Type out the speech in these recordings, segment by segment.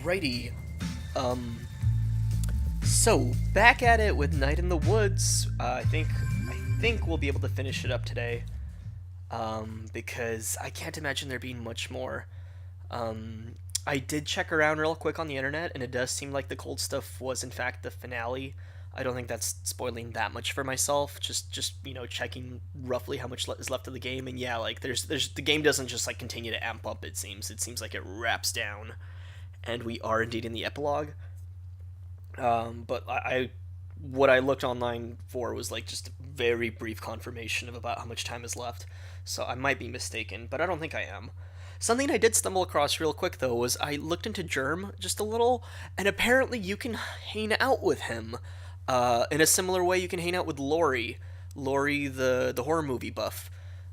Alrighty. Um, so back at it with Night in the Woods. I think we'll be able to finish it up today. Because I can't imagine there being much more. Um, I did check around real quick on the internet, and it does seem like the cold stuff was in fact the finale. I don't think that's spoiling that much for myself. Just checking roughly how much is left of the game, and yeah, like there's the game doesn't just like continue to amp up. It seems like it wraps down, and we are indeed in the epilogue. But what I looked online for was like just a very brief confirmation of about how much time is left. So I might be mistaken, but I don't think I am. Something I did stumble across real quick though was I looked into Germ just a little, and apparently you can hang out with him. In a similar way, you can hang out with Lori, the horror movie buff,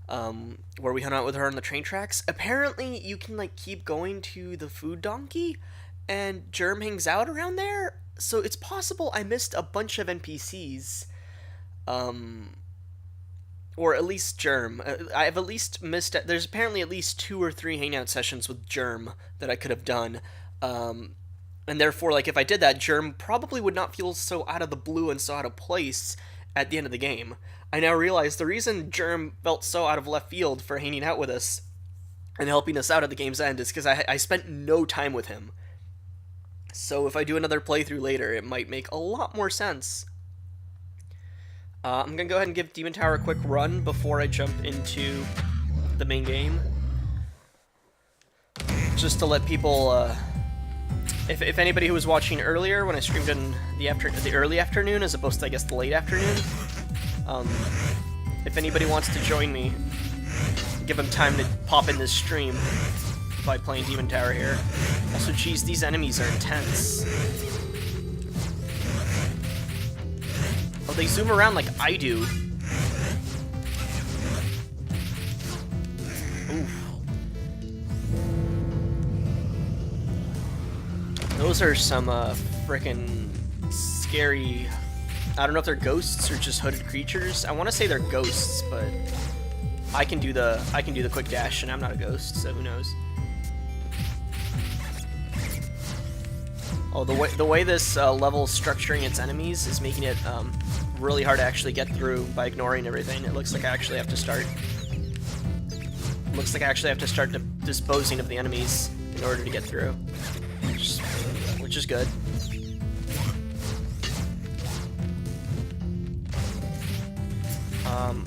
where we hung out with her on the train tracks. Apparently, you can like keep going to the food donkey, and Germ hangs out around there. So it's possible I missed a bunch of NPCs, um, or at least Germ. I've at least missed. There's apparently at least two or three hangout sessions with Germ that I could have done. And therefore, like, if I did that, Germ probably would not feel so out of the blue and so out of place at the end of the game. I now realize the reason Germ felt so out of left field for hanging out with us and helping us out at the game's end is because I spent no time with him. So if I do another playthrough later, it might make a lot more sense. I'm going to go ahead and give Demon Tower a quick run before I jump into the main game. Just to let people... If anybody who was watching earlier when I streamed in the early afternoon as opposed to I guess the late afternoon, if anybody wants to join me, give them time to pop in this stream by playing Demon Tower here. Also, geez, these enemies are intense. Oh, they zoom around like I do. Oof. Those are some frickin' scary. I don't know if they're ghosts or just hooded creatures. I want to say they're ghosts, but I can do the quick dash, and I'm not a ghost, so who knows? Oh, the way this level is structuring its enemies is making it really hard to actually get through by ignoring everything. It looks like I actually have to start. Looks like I actually have to start disposing of the enemies in order to get through, which is good.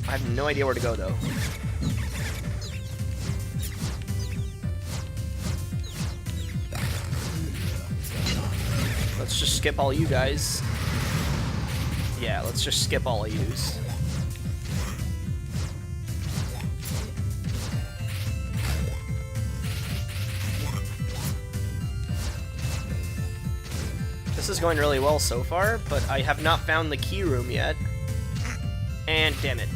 I have no idea where to go though. Let's just skip all you guys. Yeah, let's just skip all of yous. This is going really well so far, but I have not found the key room yet. And damn it.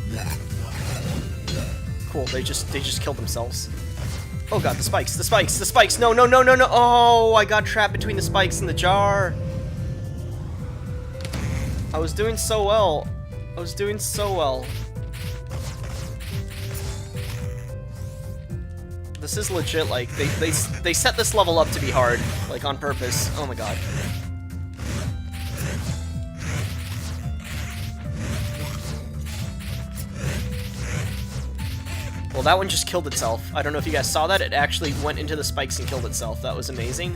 Cool, they just killed themselves. Oh god, the spikes, the spikes, the spikes! No, no, no, no, no! Oh, I got trapped between the spikes and the jar! I was doing so well. I was doing so well. This is legit, like, they set this level up to be hard, like, on purpose. Oh my god. Well, that one just killed itself. I don't know if you guys saw that. It actually went into the spikes and killed itself. That was amazing.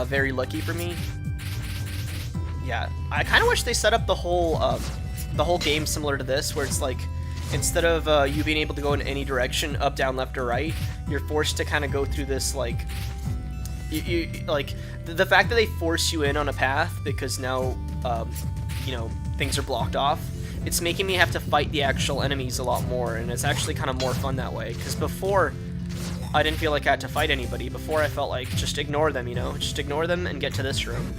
Very lucky for me. Yeah, I kind of wish they set up the whole game similar to this, where it's like, instead of you being able to go in any direction, up, down, left, or right, you're forced to kind of go through this, like, the fact that they force you in on a path because now, things are blocked off. It's making me have to fight the actual enemies a lot more, and it's actually kind of more fun that way, because before, I didn't feel like I had to fight anybody. Before, I felt like, just ignore them, just ignore them and get to this room.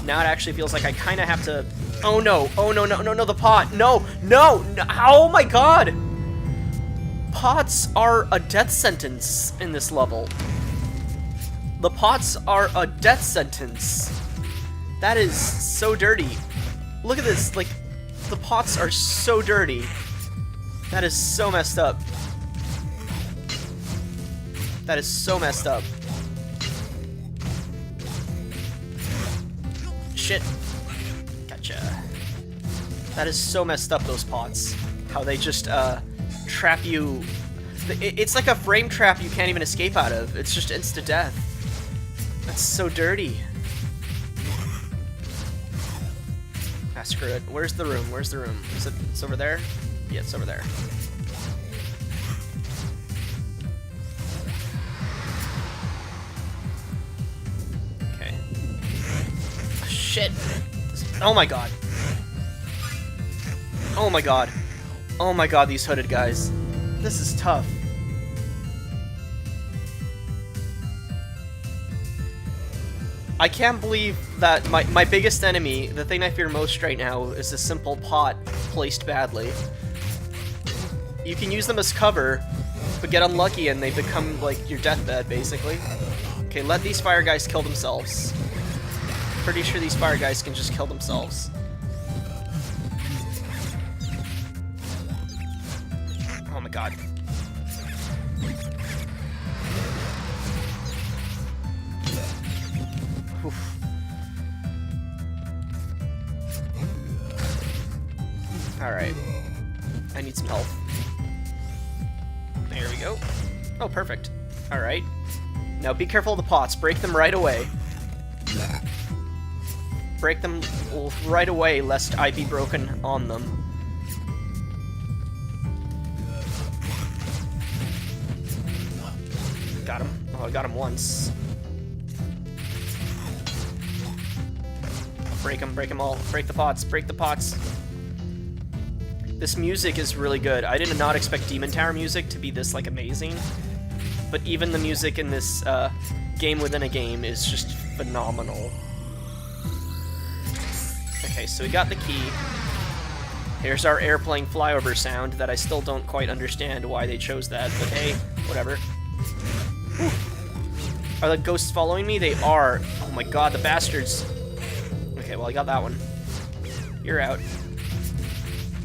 Now it actually feels like I kind of have to... Oh no, oh no, no, no, no, the pot! No, no, no, oh my god! Pots are a death sentence in this level. The pots are a death sentence. That is so dirty. Look at this, like... The pots are so dirty. That is so messed up. That is so messed up. Shit. Gotcha. That is so messed up, those pots. How they just, trap you. It's like a frame trap you can't even escape out of. It's just insta-death. That's so dirty. Ah, screw it. Where's the room? Where's the room? Is it? It's over there? Yeah, it's over there. Okay. Oh, shit. Oh my god. Oh my god. Oh my god, these hooded guys. This is tough. I can't believe that my biggest enemy, the thing I fear most right now, is a simple pot placed badly. You can use them as cover, but get unlucky and they become like your deathbed, basically. Okay, let these fire guys kill themselves. Pretty sure these fire guys can just kill themselves. Oh my god. Oof. Alright. I need some health. There we go. Oh, perfect. Alright. Now be careful of the pots. Break them right away. Break them right away, lest I be broken on them. Got him. Oh, I got him once. Break them all. Break the pots, break the pots. This music is really good. I did not expect Demon Tower music to be this, like, amazing. But even the music in this, game within a game is just phenomenal. Okay, so we got the key. Here's our airplane flyover sound that I still don't quite understand why they chose that, but hey, whatever. Whew. Are the ghosts following me? They are. Oh my god, the bastards. Okay, well, I got that one. You're out.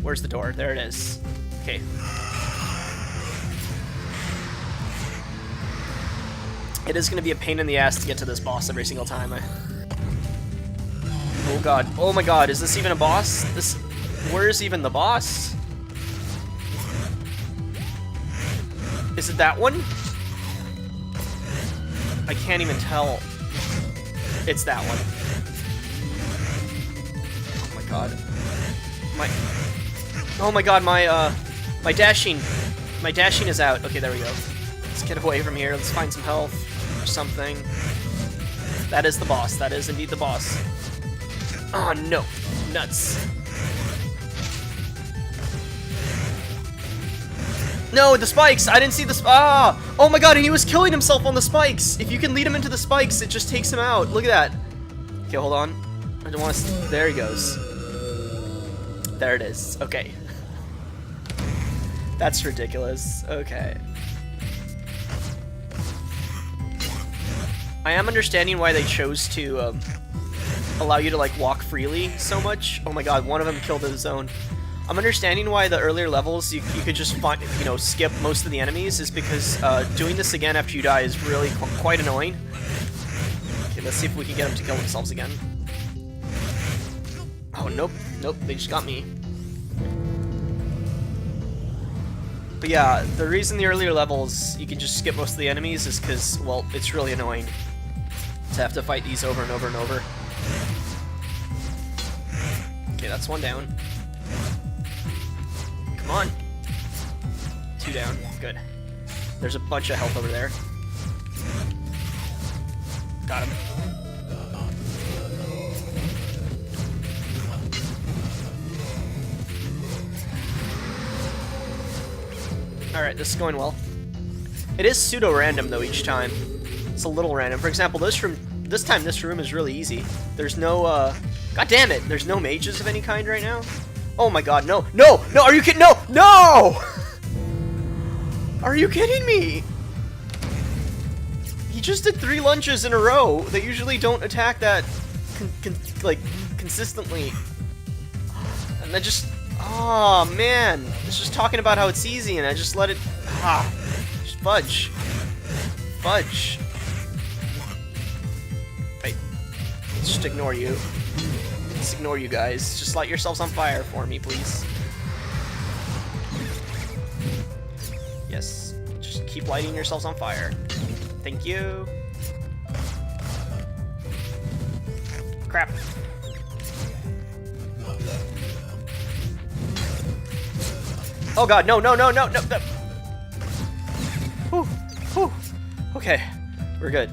Where's the door? There it is. Okay. It is going to be a pain in the ass to get to this boss every single time. Oh god. Oh my god, is this even a boss? Where is even the boss? Is it that one? I can't even tell. It's that one. Oh my god. Oh my god, my dashing is out. Okay, there we go. Let's get away from here. Let's find some health or something. That is the boss. That is indeed the boss. Oh no. Nuts. No, the spikes! I didn't see the ah! Oh my god, and he was killing himself on the spikes! If you can lead him into the spikes, it just takes him out. Look at that. Okay, hold on. I don't want to... There he goes. There it is. Okay. That's ridiculous. Okay. I am understanding why they chose to allow you to like walk freely so much. Oh my god, one of them killed his own. I'm understanding why the earlier levels you could just find, skip most of the enemies is because doing this again after you die is really quite annoying. Okay, let's see if we can get them to kill themselves again. Oh, nope. Nope, they just got me. But yeah, the reason the earlier levels you can just skip most of the enemies is because, well, it's really annoying to have to fight these over and over and over. Okay, that's one down. Come on. Two down. Good. There's a bunch of health over there. Got him. Alright, this is going well. It is pseudo-random, though, each time. It's a little random. For example, this time this room is really easy. There's no, God damn it! There's no mages of any kind right now. Oh my god, no! No! No! Are you kidding? No! No! Are you kidding me? He just did 3 lunges in a row. They usually don't attack that, consistently. And then just... Oh man, it's just talking about how it's easy, and I just let it. Just fudge, fudge. Right, just ignore you. Let's ignore you guys. Just light yourselves on fire for me, please. Yes. Just keep lighting yourselves on fire. Thank you. Crap. Oh god, no, no, no, no, no, no. Whew, whew. Okay, we're good.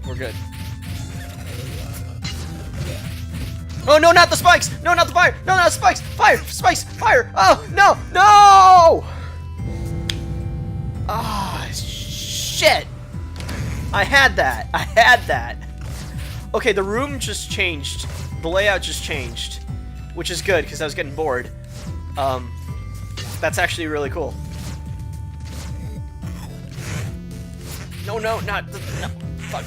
We're good. Oh no, not the spikes! No, not the fire! No, not the spikes! Fire! Spikes! Fire! Oh, no! No! Ah, shit! I had that. I had that. Okay, the room just changed. The layout just changed, which is good because I was getting bored. That's actually really cool. No, no, not no. Fuck.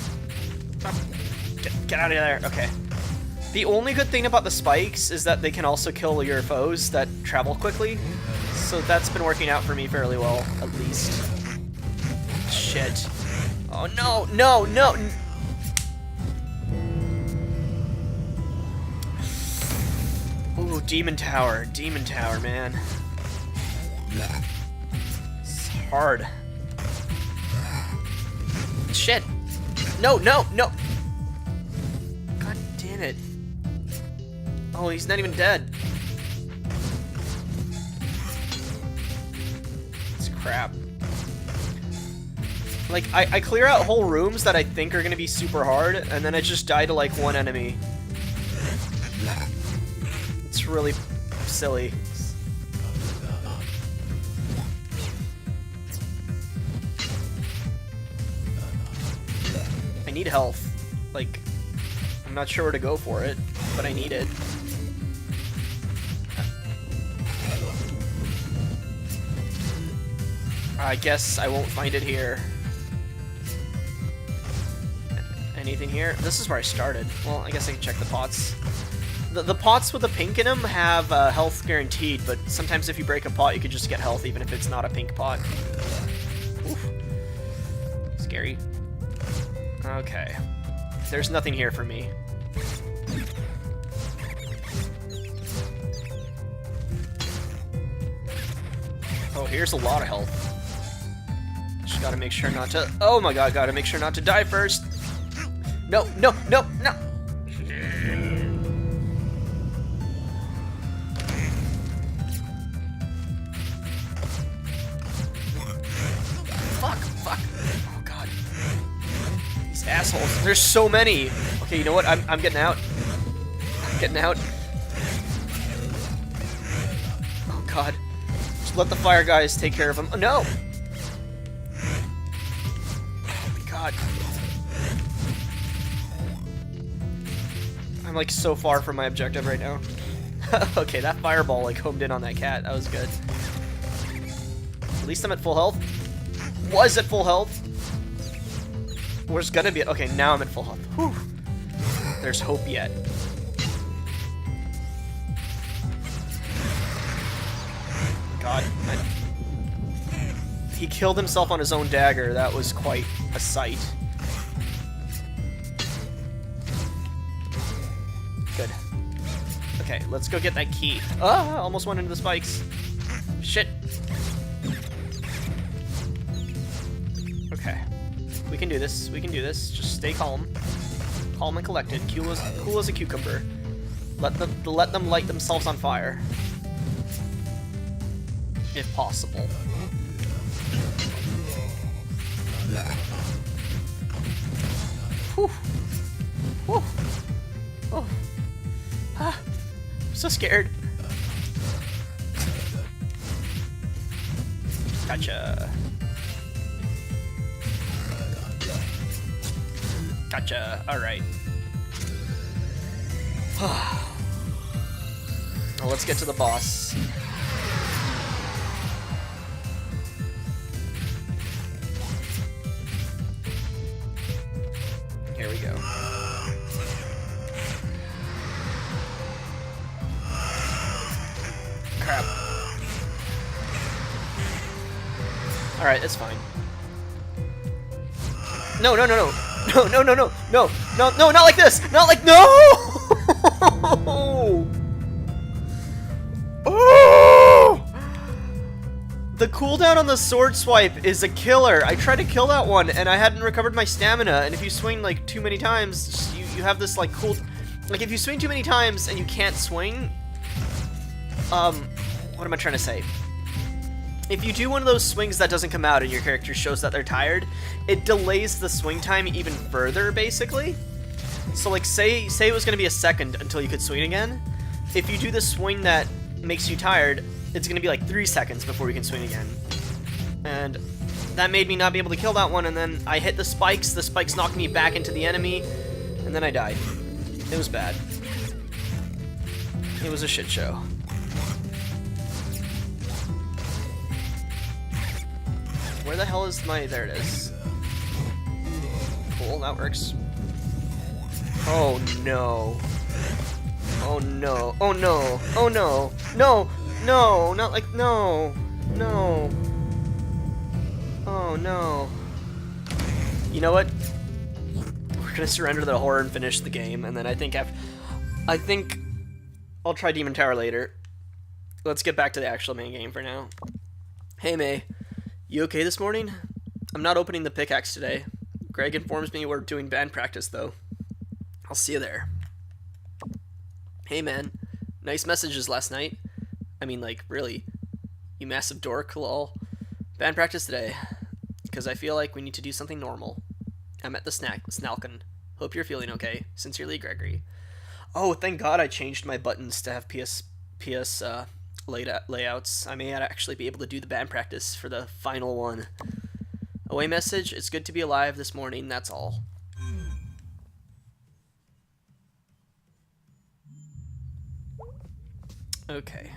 Get out of there. Okay. The only good thing about the spikes is that they can also kill your foes that travel quickly, so that's been working out for me fairly well, at least. Shit. Oh no, no, no. Ooh, Demon Tower, man. It's hard. Shit. No, no, no. God damn it. Oh, he's not even dead. It's crap. Like, I clear out whole rooms that I think are gonna be super hard, and then I just die to, like, one enemy. It's really silly. I need health. Like, I'm not sure where to go for it, but I need it. I guess I won't find it here. Anything here? This is where I started. Well, I guess I can check the pots. The pots with the pink in them have health guaranteed, but sometimes if you break a pot, you can just get health even if it's not a pink pot. Oof. Scary. Okay. There's nothing here for me. Oh, here's a lot of health. Just gotta make sure not to... Oh my god, gotta make sure not to die first. No, no, no, no! Fuck, fuck. Oh god. These assholes. There's so many. Okay, you know what? I'm getting out. I'm getting out. Oh god. Just let the fire guys take care of them. Oh, no! Oh my god. I'm like so far from my objective right now. Okay, that fireball like homed in on that cat. That was good. At least I'm at full health. Was at full health. Where's gonna be? Okay, now I'm at full health. Whew. There's hope yet. God. He killed himself on his own dagger. That was quite a sight. Good. Okay, let's go get that key. Ah, almost went into the spikes. Shit. Okay. We can do this. We can do this. Just stay calm. Calm and collected. Cool as a cucumber. Let them light themselves on fire. If possible. Whew. Whew. Oh. Ah. I'm so scared. Gotcha. Gotcha. Alright. Well, let's get to the boss. Here we go. Crap. Alright, it's fine. No, no, no, no. No, no, no, no. No, no, no, not like this. Not like, no! Oh! The cooldown on the sword swipe is a killer. I tried to kill that one, and I hadn't recovered my stamina, and if you swing, like, too many times, you have this, like, cool... Like, if you swing too many times and you can't swing... What am I trying to say? If you do one of those swings that doesn't come out and your character shows that they're tired, it delays the swing time even further, basically. So, like, say it was going to be a second until you could swing again. If you do the swing that makes you tired, it's going to be like 3 seconds before you can swing again. And that made me not be able to kill that one, and then I hit the spikes knocked me back into the enemy, and then I died. It was bad. It was a shit show. Where the hell is my... There it is. Cool, that works. Oh no. Oh no. Oh no. Oh no. No! No! Not like... No! No! Oh no. You know what? We're gonna surrender to the horror and finish the game, and then I think I'll try Demon Tower later. Let's get back to the actual main game for now. Hey May. You okay this morning? I'm not opening the pickaxe today. Greg informs me we're doing band practice, though. I'll see you there. Hey, man. Nice messages last night. I mean, like, really. You massive dork, lol. Band practice today. Because I feel like we need to do something normal. I'm at the Snalkin. Hope you're feeling okay. Sincerely, Gregory. Oh, thank God I changed my buttons to have PS layouts. I may actually be able to do the band practice for the final one. Away message, it's good to be alive this morning, that's all. Okay.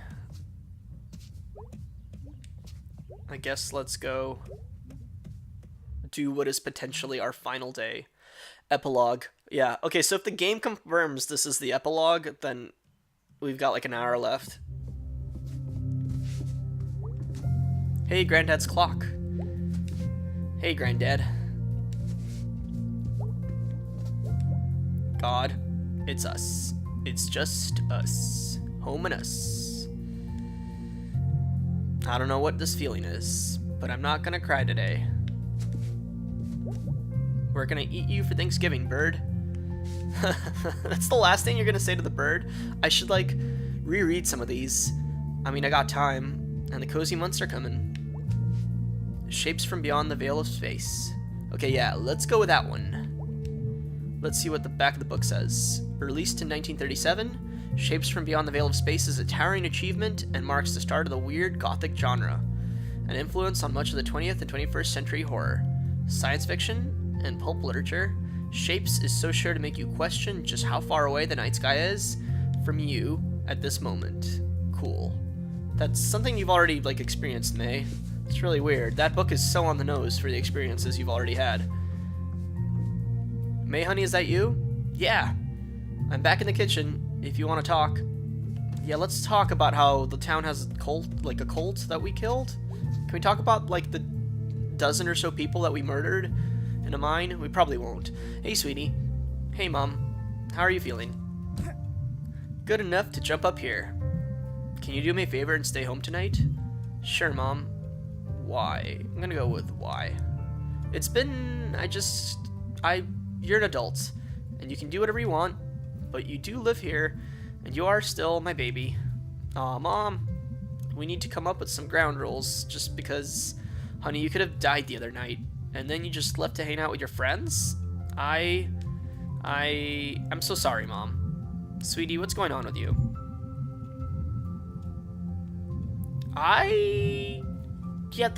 I guess let's go do what is potentially our final day. Epilogue. Yeah, okay, so if the game confirms this is the epilogue, then we've got like an hour left. Hey, Granddad's clock. Hey, Granddad. God, it's us. It's just us. Home and us. I don't know what this feeling is, but I'm not gonna cry today. We're gonna eat you for Thanksgiving, bird. That's the last thing you're gonna say to the bird? I should, like, reread some of these. I mean, I got time, and the cozy months are coming. Shapes from beyond the veil of space. Okay, yeah, let's go with that one. Let's see what the back of the book says. Released in 1937, Shapes from Beyond the Veil of Space is a towering achievement and marks the start of the weird gothic genre, an influence on much of the 20th and 21st century horror, science fiction, and pulp literature. Shapes is so sure to make you question just how far away the night sky is from you at this moment. Cool. That's something you've already, like, experienced, May. It's really weird. That book is so on the nose for the experiences you've already had. May, honey, is that you? Yeah. I'm back in the kitchen, if you want to talk. Yeah, let's talk about how the town has a cult that we killed. Can we talk about, like, the dozen or so people that we murdered in a mine? We probably won't. Hey, sweetie. Hey, Mom. How are you feeling? Good enough to jump up here. Can you do me a favor and stay home tonight? Sure, Mom. Why? I'm gonna go with why. It's been... You're an adult, and you can do whatever you want, but you do live here, and you are still my baby. Aw, Mom. We need to come up with some ground rules, just because, honey, you could have died the other night, and then you just left to hang out with your friends? I'm so sorry, Mom. Sweetie, what's going on with you? Yeah,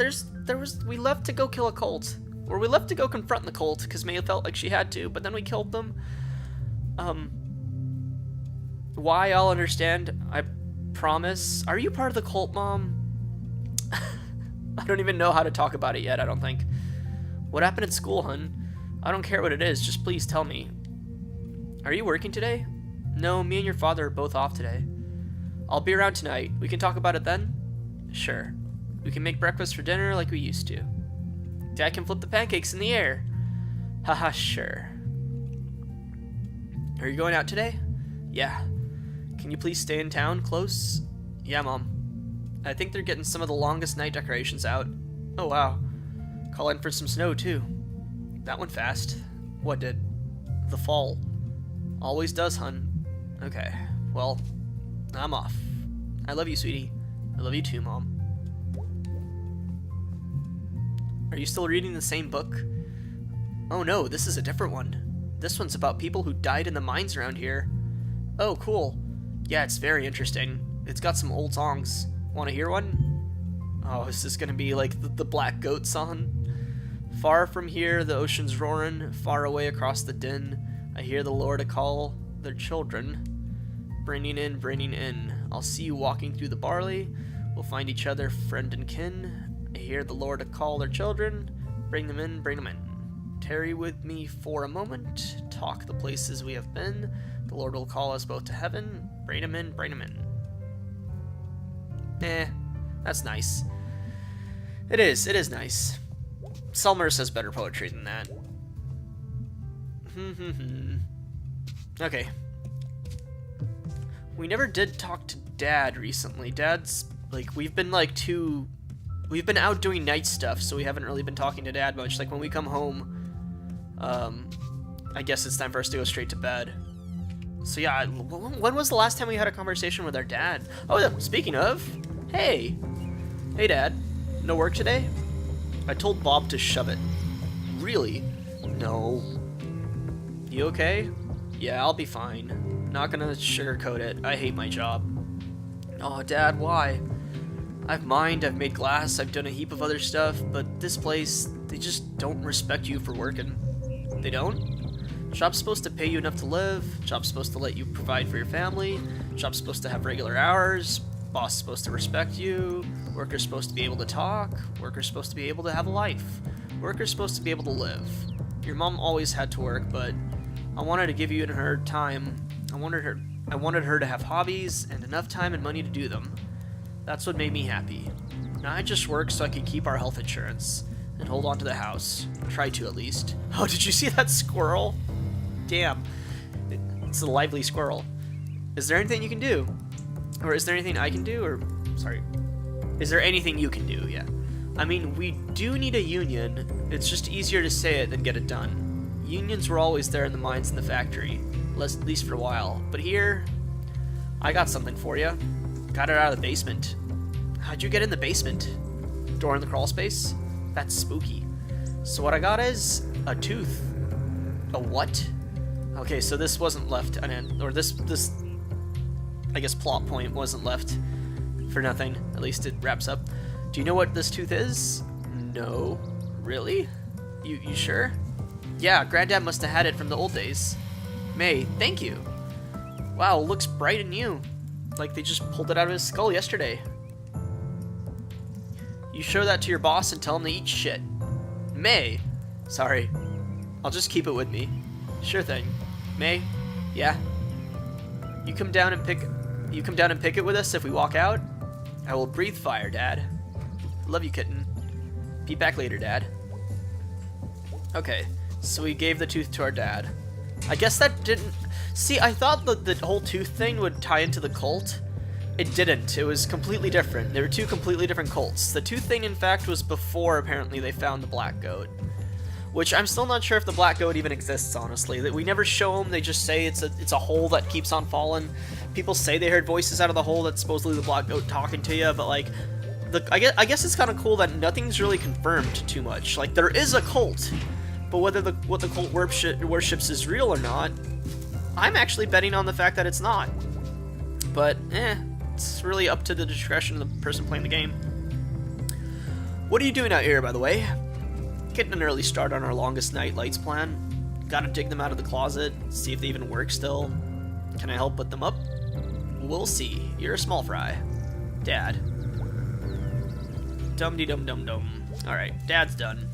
we left to go kill a cult. Or we left to go confront the cult, because May felt like she had to, but then we killed them. Why, I'll understand, I promise. Are you part of the cult, Mom? I don't even know how to talk about it yet, I don't think. What happened at school, hun? I don't care what it is, just please tell me. Are you working today? No, me and your father are both off today. I'll be around tonight. We can talk about it then? Sure. We can make breakfast for dinner like we used to. Dad can flip the pancakes in the air. Haha, sure. Are you going out today? Yeah. Can you please stay in town, close? Yeah, Mom. I think they're getting some of the longest night decorations out. Oh, wow. Call in for some snow, too. That went fast. What did? The fall. Always does, hun. Okay. Well, I'm off. I love you, sweetie. I love you too, Mom. Are you still reading the same book? Oh no, this is a different one. This one's about people who died in the mines around here. Oh, cool. Yeah, it's very interesting. It's got some old songs. Want to hear one? Oh, is this gonna be like the Black Goat song? Far from here, the ocean's roaring. Far away across the din, I hear the Lord call their children. Bringing in. I'll see you walking through the barley. We'll find each other, friend and kin. I hear the Lord call their children. Bring them in. Tarry with me for a moment. Talk the places we have been. The Lord will call us both to heaven. Bring them in. That's nice. It is nice. Selmer says better poetry than that. Okay. We never did talk to Dad recently. Dad's, like, we've been out doing night stuff, so we haven't really been talking to Dad much. Like, when we come home, I guess it's time for us to go straight to bed. So yeah, when was the last time we had a conversation with our dad? Oh, yeah, speaking of, hey, Dad, no work today? I told Bob to shove it. Really? No. You okay? Yeah, I'll be fine. Not gonna sugarcoat it. I hate my job. Oh, Dad, why? I've mined, I've made glass, I've done a heap of other stuff, but this place, they just don't respect you for working. They don't? Job's supposed to pay you enough to live, job's supposed to let you provide for your family, job's supposed to have regular hours, boss is supposed to respect you, worker's supposed to be able to talk, worker's supposed to be able to have a life, worker's supposed to be able to live. Your mom always had to work, but I wanted to give you and her time. I wanted her to have hobbies and enough time and money to do them. That's what made me happy. Now I just work so I can keep our health insurance and hold on to the house. Try to, at least. Oh, did you see that squirrel? Damn. It's a lively squirrel. Is there anything you can do? Or is there anything I can do? Or, sorry. Is there anything you can do? Yeah. I mean, we do need a union. It's just easier to say it than get it done. Unions were always there in the mines and the factory. At least for a while. But here, I got something for you. Got it out of the basement. How'd you get in the basement? Door in the crawl space? That's spooky. So what I got is a tooth. A what? Okay, so this wasn't left or this I guess plot point wasn't left for nothing. At least it wraps up. Do you know what this tooth is? No. Really? You sure? Yeah, Granddad must have had it from the old days. May, thank you. Wow, looks bright and new. Like they just pulled it out of his skull yesterday. You show that to your boss and tell him to eat shit. May. Sorry. I'll just keep it with me. Sure thing. May? Yeah? You come down and pick it with us if we walk out? I will breathe fire, Dad. Love you, kitten. Be back later, Dad. Okay, so we gave the tooth to our dad. I guess that didn't... See, I thought that the whole tooth thing would tie into the cult. It didn't. It was completely different. There were two completely different cults. The tooth thing, in fact, was before, apparently, they found the Black Goat. Which I'm still not sure if the Black Goat even exists, honestly. That we never show them. They just say it's a hole that keeps on falling. People say they heard voices out of the hole. That's supposedly the Black Goat talking to you, but, like... I guess it's kind of cool that nothing's really confirmed too much. Like, there is a cult, but whether what the cult worships is real or not, I'm actually betting on the fact that it's not. But, it's really up to the discretion of the person playing the game. What are you doing out here, by the way? Getting an early start on our longest night lights plan. Gotta dig them out of the closet, see if they even work still. Can I help put them up? We'll see. You're a small fry. Dad. Dum-de-dum-dum-dum. Alright, Dad's done.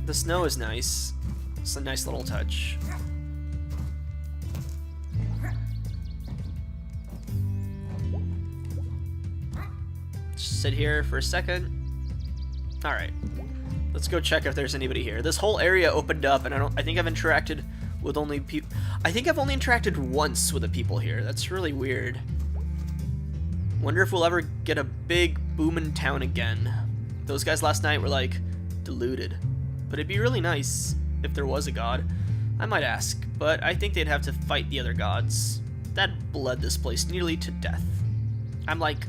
The snow is nice. It's a nice little touch. Just sit here for a second. Alright. Let's go check if there's anybody here. This whole area opened up, and I think I've interacted with only people. I think I've only interacted once with the people here. That's really weird. Wonder if we'll ever get a big booming town again. Those guys last night were like deluded. But it'd be really nice if there was a god. I might ask, but I think they'd have to fight the other gods. That bled this place nearly to death. I'm like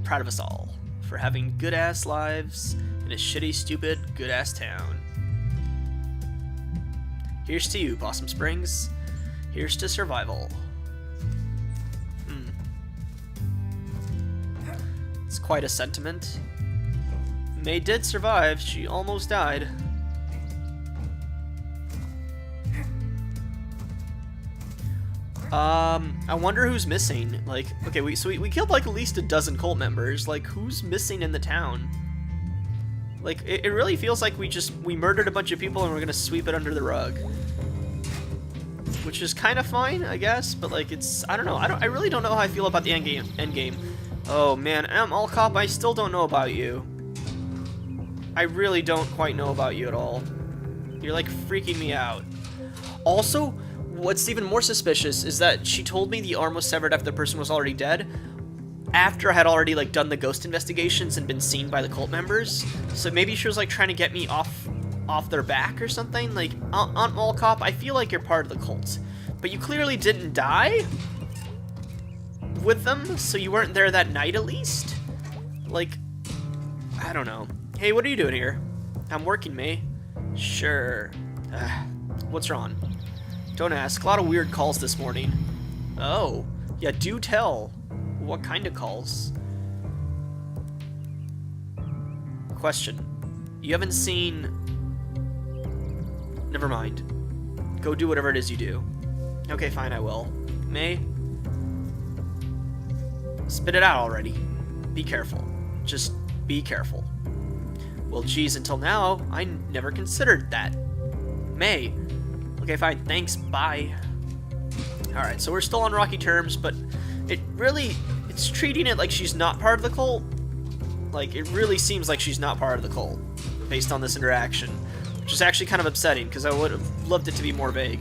proud of us all for having good ass lives in a shitty, stupid, good ass town. Here's to you, Possum Springs. Here's to survival. It's quite a sentiment. May did survive. She almost died. I wonder who's missing. Like, okay, we killed like at least a dozen cult members. Like, who's missing in the town? Like, it really feels like we murdered a bunch of people and we're gonna sweep it under the rug. Which is kind of fine, I guess, but like I don't know. I really don't know how I feel about the end game. Oh man, All Cop, I still don't know about you. I really don't quite know about you at all. You're like freaking me out. Also, what's even more suspicious is that she told me the arm was severed after the person was already dead, after I had already like done the ghost investigations and been seen by the cult members. So maybe she was like trying to get me off their back or something. Like, Aunt Mall Cop, I feel like you're part of the cult, but you clearly didn't die with them, so you weren't there that night at least. Like, I don't know. Hey, what are you doing here? I'm working, May. Sure. What's wrong? Don't ask. A lot of weird calls this morning. Oh, yeah, do tell. What kind of calls? Question. You haven't seen... Never mind. Go do whatever it is you do. Okay, fine, I will. May? Spit it out already. Be careful. Just be careful. Well, geez, until now, I never considered that. May. Okay, fine, thanks, bye. Alright, so we're still on rocky terms, but it's treating it like she's not part of the cult. Like, it really seems like she's not part of the cult, based on this interaction. Which is actually kind of upsetting, because I would have loved it to be more vague.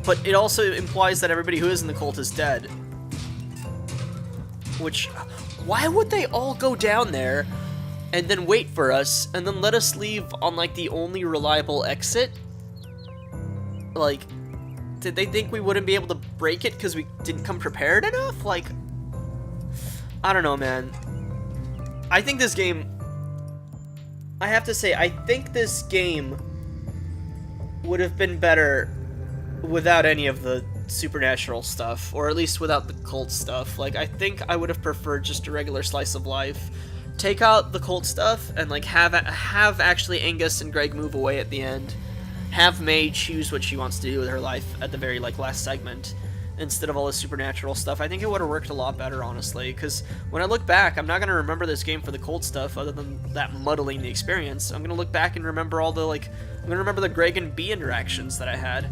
But it also implies that everybody who is in the cult is dead. Which, why would they all go down there and then wait for us, and then let us leave on, like, the only reliable exit? Like, did they think we wouldn't be able to break it because we didn't come prepared enough? Like, I don't know, man. I think this game... I have to say, I think this game would have been better without any of the supernatural stuff, or at least without the cult stuff. Like, I think I would have preferred just a regular slice of life. Take out the cult stuff and like have actually Angus and Greg move away at the end. Have May choose what she wants to do with her life at the very like last segment, instead of all the supernatural stuff. I think it would have worked a lot better, honestly, because when I look back, I'm not going to remember this game for the cult stuff other than that muddling the experience. I'm going to look back and remember all the, like, I'm going to remember the Greg and B interactions that I had.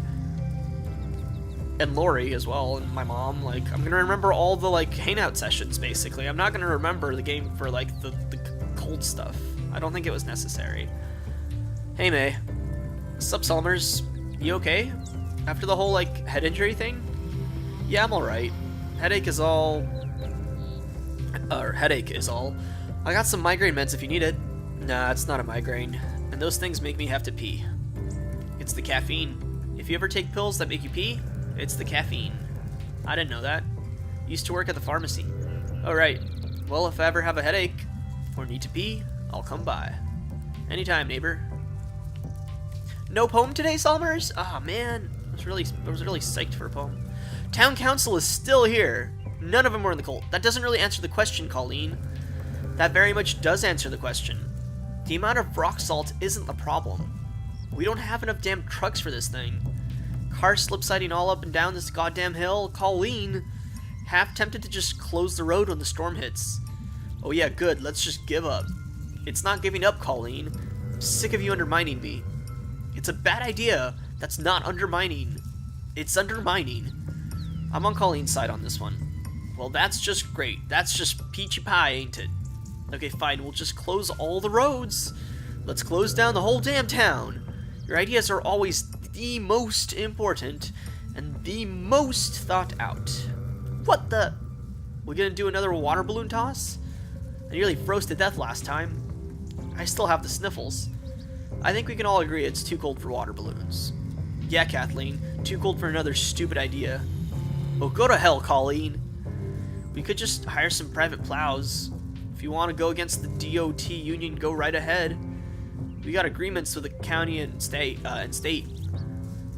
And Lori as well, and my mom. Like, I'm going to remember all the, like, hangout sessions, basically. I'm not going to remember the game for, like, the cult stuff. I don't think it was necessary. Hey, May. Sup, Summers? You okay? After the whole, like, head injury thing? Yeah, I'm alright. Headache is all. I got some migraine meds if you need it. Nah, it's not a migraine. And those things make me have to pee. It's the caffeine. If you ever take pills that make you pee, it's the caffeine. I didn't know that. Used to work at the pharmacy. Alright. Well, if I ever have a headache or need to pee, I'll come by. Anytime, neighbor. No poem today, Salmers? Ah, man. I was really psyched for a poem. Town council is still here. None of them were in the cult. That doesn't really answer the question, Colleen. That very much does answer the question. The amount of rock salt isn't the problem. We don't have enough damn trucks for this thing. Cars slip-sliding all up and down this goddamn hill. Colleen, half tempted to just close the road when the storm hits. Oh yeah, good. Let's just give up. It's not giving up, Colleen. I'm sick of you undermining me. It's a bad idea. That's not undermining. It's undermining. I'm on Colleen's side on this one. Well, that's just great. That's just peachy pie, ain't it? Okay, fine, we'll just close all the roads. Let's close down the whole damn town. Your ideas are always the most important and the most thought out. What the? We gonna do another water balloon toss? I nearly froze to death last time. I still have the sniffles. I think we can all agree it's too cold for water balloons. Yeah, Kathleen, too cold for another stupid idea. Oh, go to hell, Colleen. We could just hire some private plows. If you want to go against the DOT union, go right ahead. We got agreements with the county and state.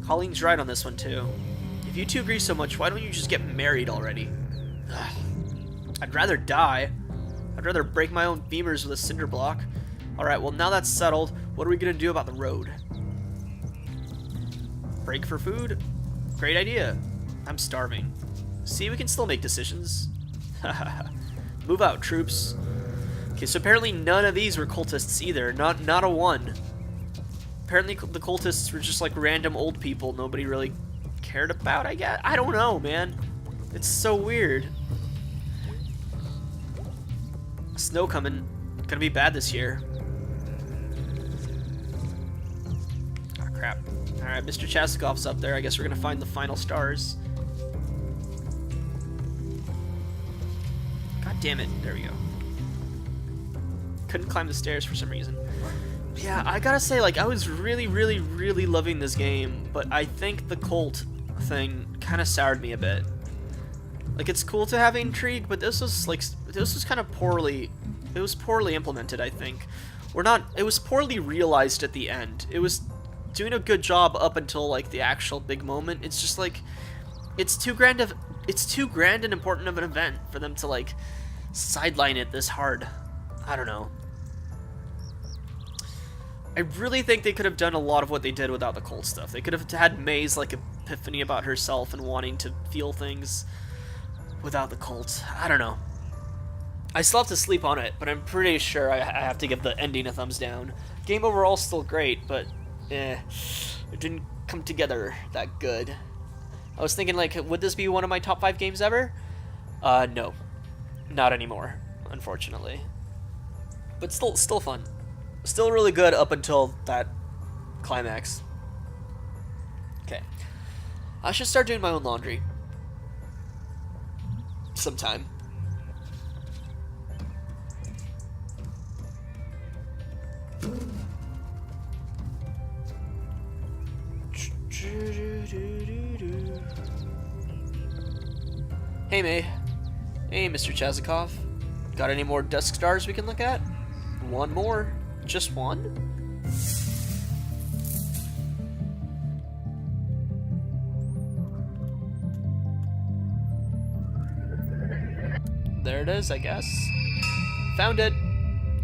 Colleen's right on this one, too. If you two agree so much, why don't you just get married already? Ugh. I'd rather die. I'd rather break my own femurs with a cinder block. Alright, well, now that's settled, what are we gonna do about the road? Break for food? Great idea. I'm starving. See, we can still make decisions. Move out, troops. Okay, so apparently none of these were cultists either. Not a one. Apparently the cultists were just like random old people nobody really cared about, I guess. I don't know, man. It's so weird. Snow coming. Gonna be bad this year. Oh, crap. Alright, Mr. Chasikov's up there. I guess we're gonna find the final stars. God damn it. There we go. Couldn't climb the stairs for some reason. Yeah, I gotta say, like, I was really loving this game, but I think the cult thing kind of soured me a bit. Like, it's cool to have intrigue, but this was kind of poorly implemented, I think. It was poorly realized at the end. It was doing a good job up until, like, the actual big moment. It's just, like, it's too grand and important of an event for them to, like, sideline it this hard. I don't know. I really think they could have done a lot of what they did without the cult stuff. They could have had May's, like, epiphany about herself and wanting to feel things without the cult. I don't know. I still have to sleep on it, but I'm pretty sure I have to give the ending a thumbs down. Game overall still great, but it didn't come together that good. I was thinking, like, would this be one of my top 5 games ever? No. Not anymore, unfortunately. But still fun. Still really good up until that climax. Okay. I should start doing my own laundry. Sometime. Hey, May. Hey, Mr. Chazikov. Got any more dusk stars we can look at? One more. Just one? There it is, I guess. Found it.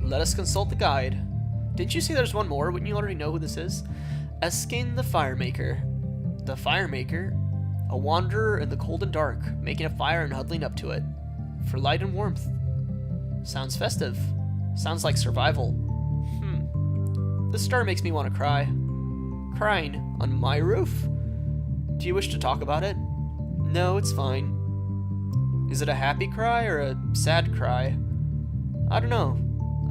Let us consult the guide. Didn't you say there's one more? Wouldn't you already know who this is? Eskin the Firemaker. The Firemaker? A wanderer in the cold and dark, making a fire and huddling up to it. For light and warmth. Sounds festive. Sounds like survival. This star makes me want to cry. Crying on my roof? Do you wish to talk about it? No, it's fine. Is it a happy cry or a sad cry? I don't know.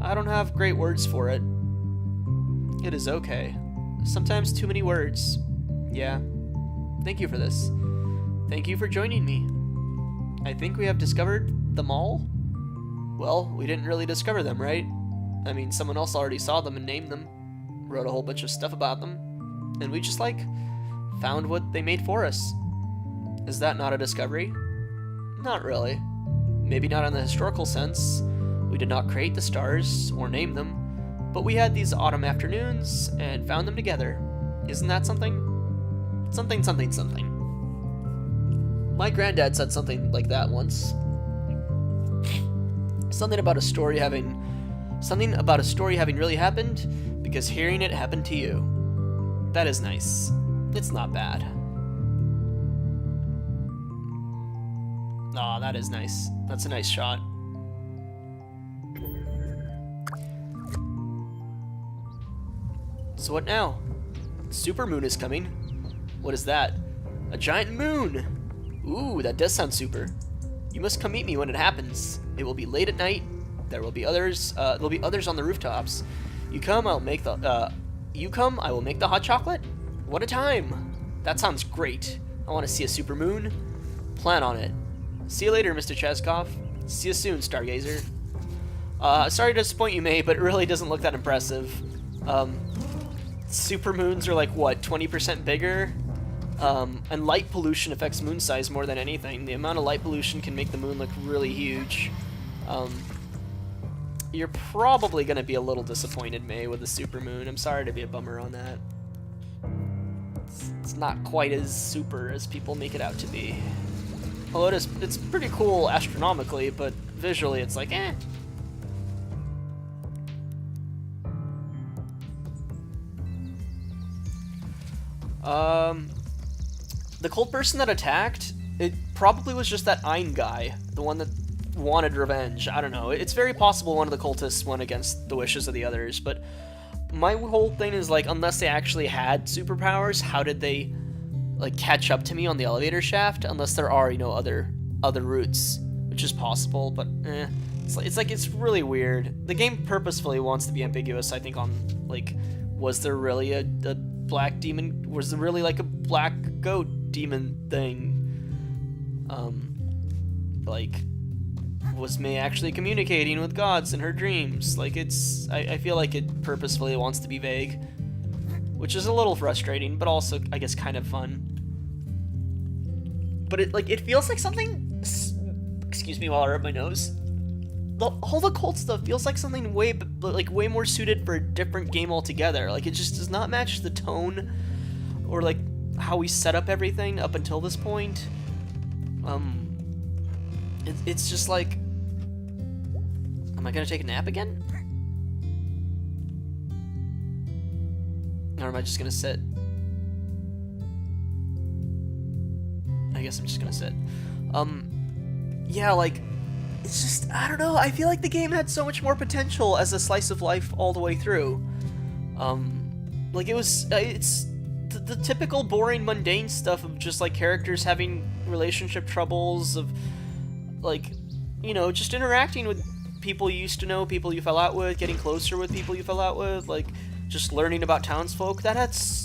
I don't have great words for it. It is okay. Sometimes too many words. Yeah. Thank you for this. Thank you for joining me. I think we have discovered them all? Well, we didn't really discover them, right? I mean, someone else already saw them and named them. Wrote a whole bunch of stuff about them. And we just, like, found what they made for us. Is that not a discovery? Not really. Maybe not in the historical sense. We did not create the stars or name them. But we had these autumn afternoons and found them together. Isn't that something? Something, something, something. My granddad said something like that once. Something about a story having really happened because hearing it happened to you. That is nice. It's not bad. Aw, that is nice. That's a nice shot. So what now? Supermoon is coming. What is that? A giant moon! Ooh, that does sound super. You must come meet me when it happens. It will be late at night, There will be others. There'll be others on the rooftops. You come, I will make the hot chocolate. What a time! That sounds great. I want to see a supermoon. Plan on it. See you later, Mr. Cheskov. See you soon, Stargazer. Sorry to disappoint you, May, but it really doesn't look that impressive. Supermoons are like, what, 20% bigger? And light pollution affects moon size more than anything. The amount of light pollution can make the moon look really huge. You're probably going to be a little disappointed, May, with the supermoon. I'm sorry to be a bummer on that. It's not quite as super as people make it out to be. Although it's pretty cool astronomically, but visually it's like, eh. The cold person that attacked, it probably was just that Ein guy, the one that wanted revenge. I don't know. It's very possible one of the cultists went against the wishes of the others, but my whole thing is, like, unless they actually had superpowers, how did they, like, catch up to me on the elevator shaft? Unless there are, you know, other routes, which is possible, but it's really weird. The game purposefully wants to be ambiguous, I think, on, like, was there really a black demon? Was there really, like, a black goat demon thing? Like, was May actually communicating with gods in her dreams? Like, I feel like it purposefully wants to be vague, which is a little frustrating, but also, I guess, kind of fun. But it feels like something, excuse me while I rub my nose, all the cult stuff feels like something way more suited for a different game altogether. Like, it just does not match the tone, or, like, how we set up everything up until this point. It's just like, am I gonna take a nap again? Or am I just gonna sit? I guess I'm just gonna sit. Yeah, like, it's just, I don't know, I feel like the game had so much more potential as a slice of life all the way through. Like, it's the typical boring, mundane stuff of just, like, characters having relationship troubles, of, like, you know, just interacting with people you used to know, people you fell out with, getting closer with people you fell out with, like, just learning about townsfolk. That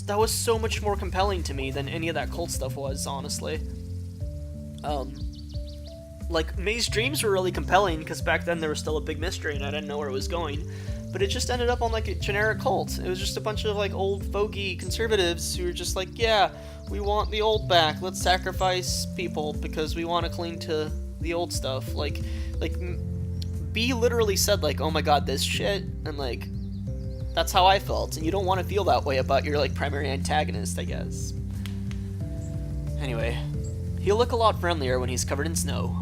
was so much more compelling to me than any of that cult stuff was, honestly. Like, May's dreams were really compelling, because back then there was still a big mystery and I didn't know where it was going. But it just ended up on, like, a generic cult. It was just a bunch of, like, old fogey conservatives who were just like, yeah, we want the old back. Let's sacrifice people because we want to cling to the old stuff. Like B literally said, like, oh my god, this shit, and, like, that's how I felt. And you don't want to feel that way about your, like, primary antagonist, I guess. Anyway, he'll look a lot friendlier when he's covered in snow.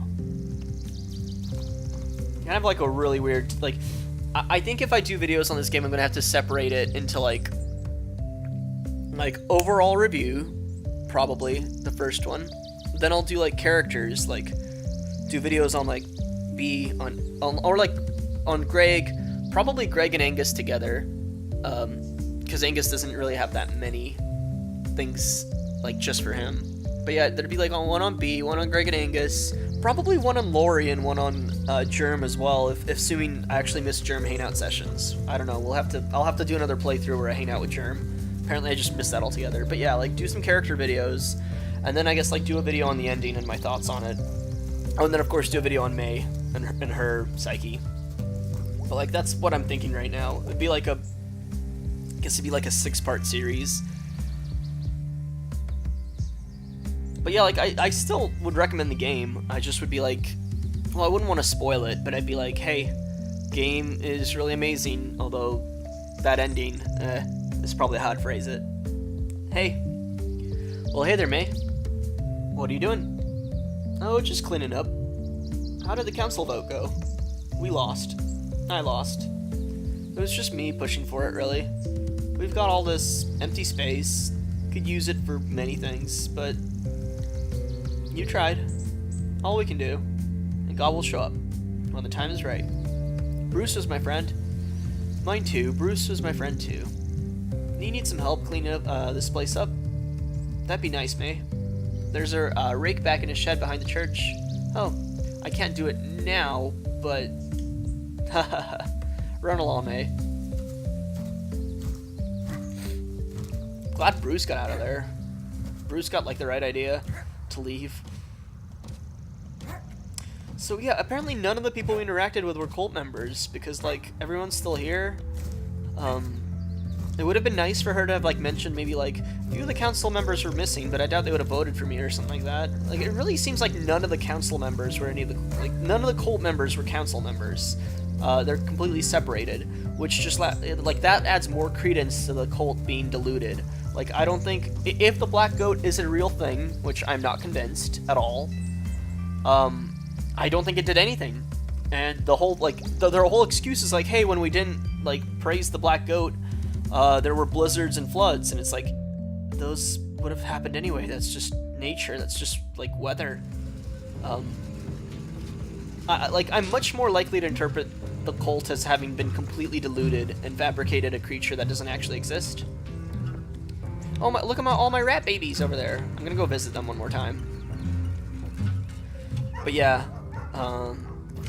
Kind of like a really weird, like, I think if I do videos on this game, I'm gonna have to separate it into, like overall review, probably the first one. Then I'll do, like, characters, like, do videos on, like, B, or like on Greg, probably Greg and Angus together, because Angus doesn't really have that many things, like, just for him. But yeah, there'd be, like, one on B, one on Greg and Angus, probably one on Lori and one on Germ as well, if assuming I actually miss Germ hangout sessions. I don't know, I'll have to do another playthrough where I hang out with Germ. Apparently I just missed that altogether. But yeah, like, do some character videos, and then I guess, like, do a video on the ending and my thoughts on it. Oh, and then of course do a video on May and her psyche. But, like, that's what I'm thinking right now. It'd be like I guess it'd be like a 6-part series. But yeah, like, I still would recommend the game. I just would be like, well, I wouldn't want to spoil it, but I'd be like, hey, game is really amazing, although that ending, is probably how I'd phrase it. Hey. Well, hey there, May. What are you doing? Oh, just cleaning up. How did the council vote go? We lost. I lost. It was just me pushing for it, really. We've got all this empty space. Could use it for many things, but you tried. All we can do. And God will show up when the time is right. Bruce was my friend. Mine too. Bruce was my friend too. You need some help cleaning up this place up? That'd be nice, May. There's a rake back in a shed behind the church. Oh, I can't do it now, but Run along, eh? Glad Bruce got out of there. Bruce got like the right idea to leave. So yeah, apparently none of the people we interacted with were cult members because like everyone's still here. It would have been nice for her to have like mentioned maybe like a few of the council members were missing, but I doubt they would have voted for me or something like that. Like it really seems like none of the council members were any of the like none of the cult members were council members. They're completely separated, which just like that adds more credence to the cult being diluted. Like I don't think if the black goat is a real thing, which I'm not convinced at all. I don't think it did anything. And the whole like their whole excuse is like, hey, when we didn't like praise the black goat, there were blizzards and floods, and it's like those would have happened anyway. That's just nature. That's just like weather. I'm much more likely to interpret the cult as having been completely diluted and fabricated a creature that doesn't actually exist. Oh my! Look at all my rat babies over there. I'm gonna go visit them one more time. But yeah,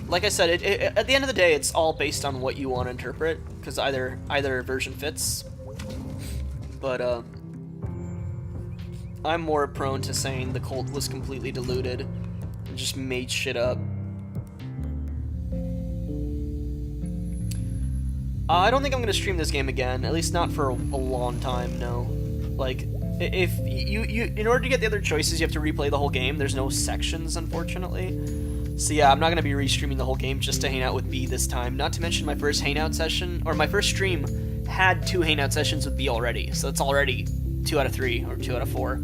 like I said, at the end of the day, it's all based on what you want to interpret, because either version fits. But I'm more prone to saying the cult was completely diluted and just made shit up. I don't think I'm gonna stream this game again, at least not for a long time. No, like if you in order to get the other choices, you have to replay the whole game. There's no sections, unfortunately. So yeah, I'm not gonna be restreaming the whole game just to hang out with B this time. Not to mention my first hangout session, or my first stream, had 2 hangout sessions with B already. So it's already 2 out of 3 or 2 out of 4.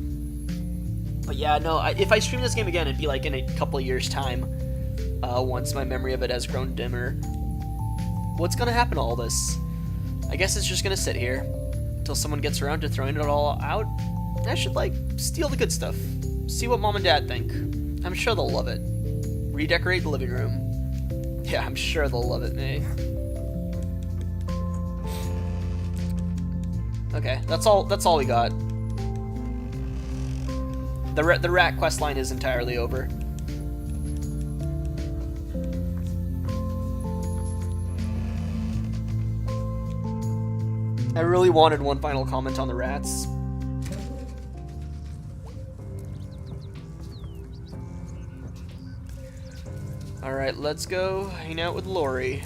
But yeah, no, if I stream this game again, it'd be like in a couple of years' time. Once my memory of it has grown dimmer. What's gonna happen to all this? I guess it's just gonna sit here until someone gets around to throwing it all out. I should like steal the good stuff. See what mom and dad think. I'm sure they'll love it. Redecorate the living room. Yeah, I'm sure they'll love it, May. Okay, that's all we got. The rat quest line is entirely over. I really wanted one final comment on the rats. Alright, let's go hang out with Lori.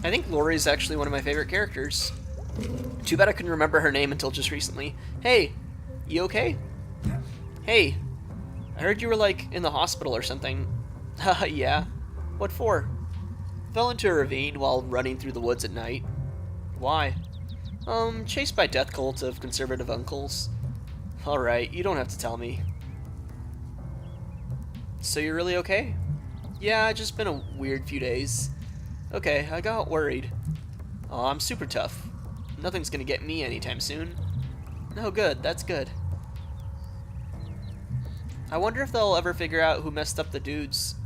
I think Lori's actually one of my favorite characters. Too bad I couldn't remember her name until just recently. Hey, you okay? Hey, I heard you were like in the hospital or something. Haha, yeah. What for? Fell into a ravine while running through the woods at night. Why? Chased by death cult of conservative uncles. Alright, you don't have to tell me. So you're really okay? Yeah, it's just been a weird few days. Okay, I got worried. Aw, I'm super tough. Nothing's gonna get me anytime soon. No, good, that's good. I wonder if they'll ever figure out who messed up the dudes.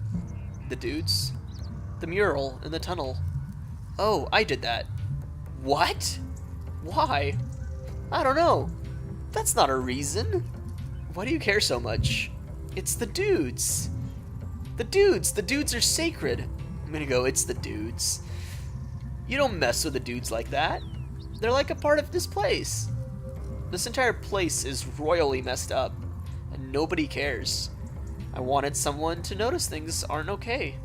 The dudes? The mural in the tunnel. Oh, I did that. What? Why? I don't know. That's not a reason. Why do you care so much? It's the dudes. The dudes are sacred. I'm gonna go, it's the dudes. You don't mess with the dudes like that. They're like a part of this place. This entire place is royally messed up, and nobody cares. I wanted someone to notice things aren't okay.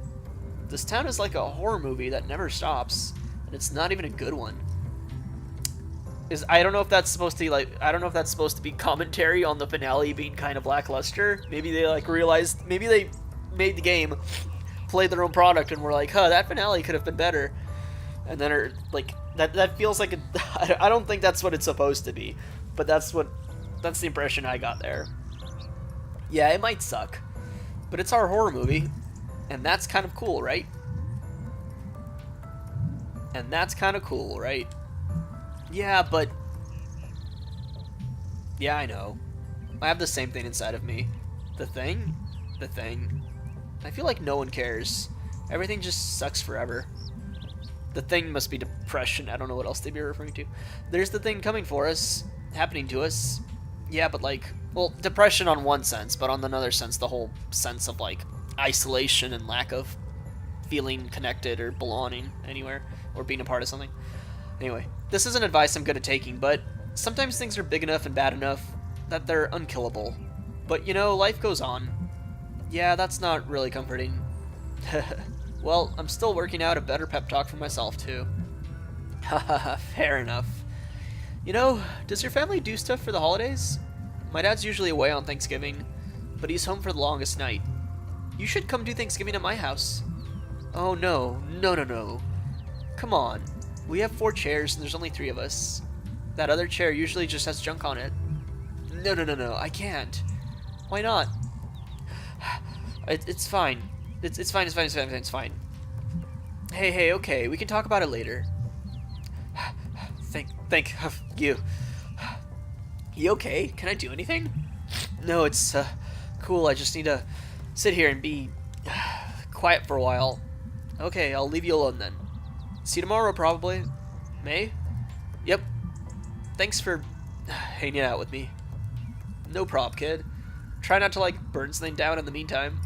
This town is like a horror movie that never stops, and it's not even a good one. I don't know if that's supposed to be commentary on the finale being kind of lackluster. Maybe they like realized, maybe they made the game, played their own product, and were like, huh, that finale could have been better. And then like that feels like I don't think that's what it's supposed to be, but that's the impression I got there. Yeah, it might suck, but it's our horror movie, and that's kind of cool, right? And that's kind of cool, right? Yeah, but... Yeah, I know. I have the same thing inside of me. The thing? The thing. I feel like no one cares. Everything just sucks forever. The thing must be depression. I don't know what else they'd be referring to. There's the thing coming for us. Happening to us. Yeah, but like, well, depression on one sense, but on another sense, the whole sense of like isolation and lack of feeling connected or belonging anywhere or being a part of something. Anyway, this isn't advice I'm good at taking, but sometimes things are big enough and bad enough that they're unkillable. But you know, life goes on. Yeah, that's not really comforting. Well, I'm still working out a better pep talk for myself, too. Haha, fair enough. You know, does your family do stuff for the holidays? My dad's usually away on Thanksgiving, but he's home for the longest night. You should come do Thanksgiving at my house. Oh no, no, no, no. Come on. We have 4 chairs and there's only 3 of us. That other chair usually just has junk on it. No, no, no, no, I can't. Why not? It's fine. It's fine, it's fine, it's fine, it's fine. Hey, okay, we can talk about it later. Thank you. You okay? Can I do anything? No, it's cool. I just need to sit here and be quiet for a while. Okay, I'll leave you alone then. See you tomorrow, probably. May? Yep. Thanks for hanging out with me. No prob, kid. Try not to, like, burn something down in the meantime.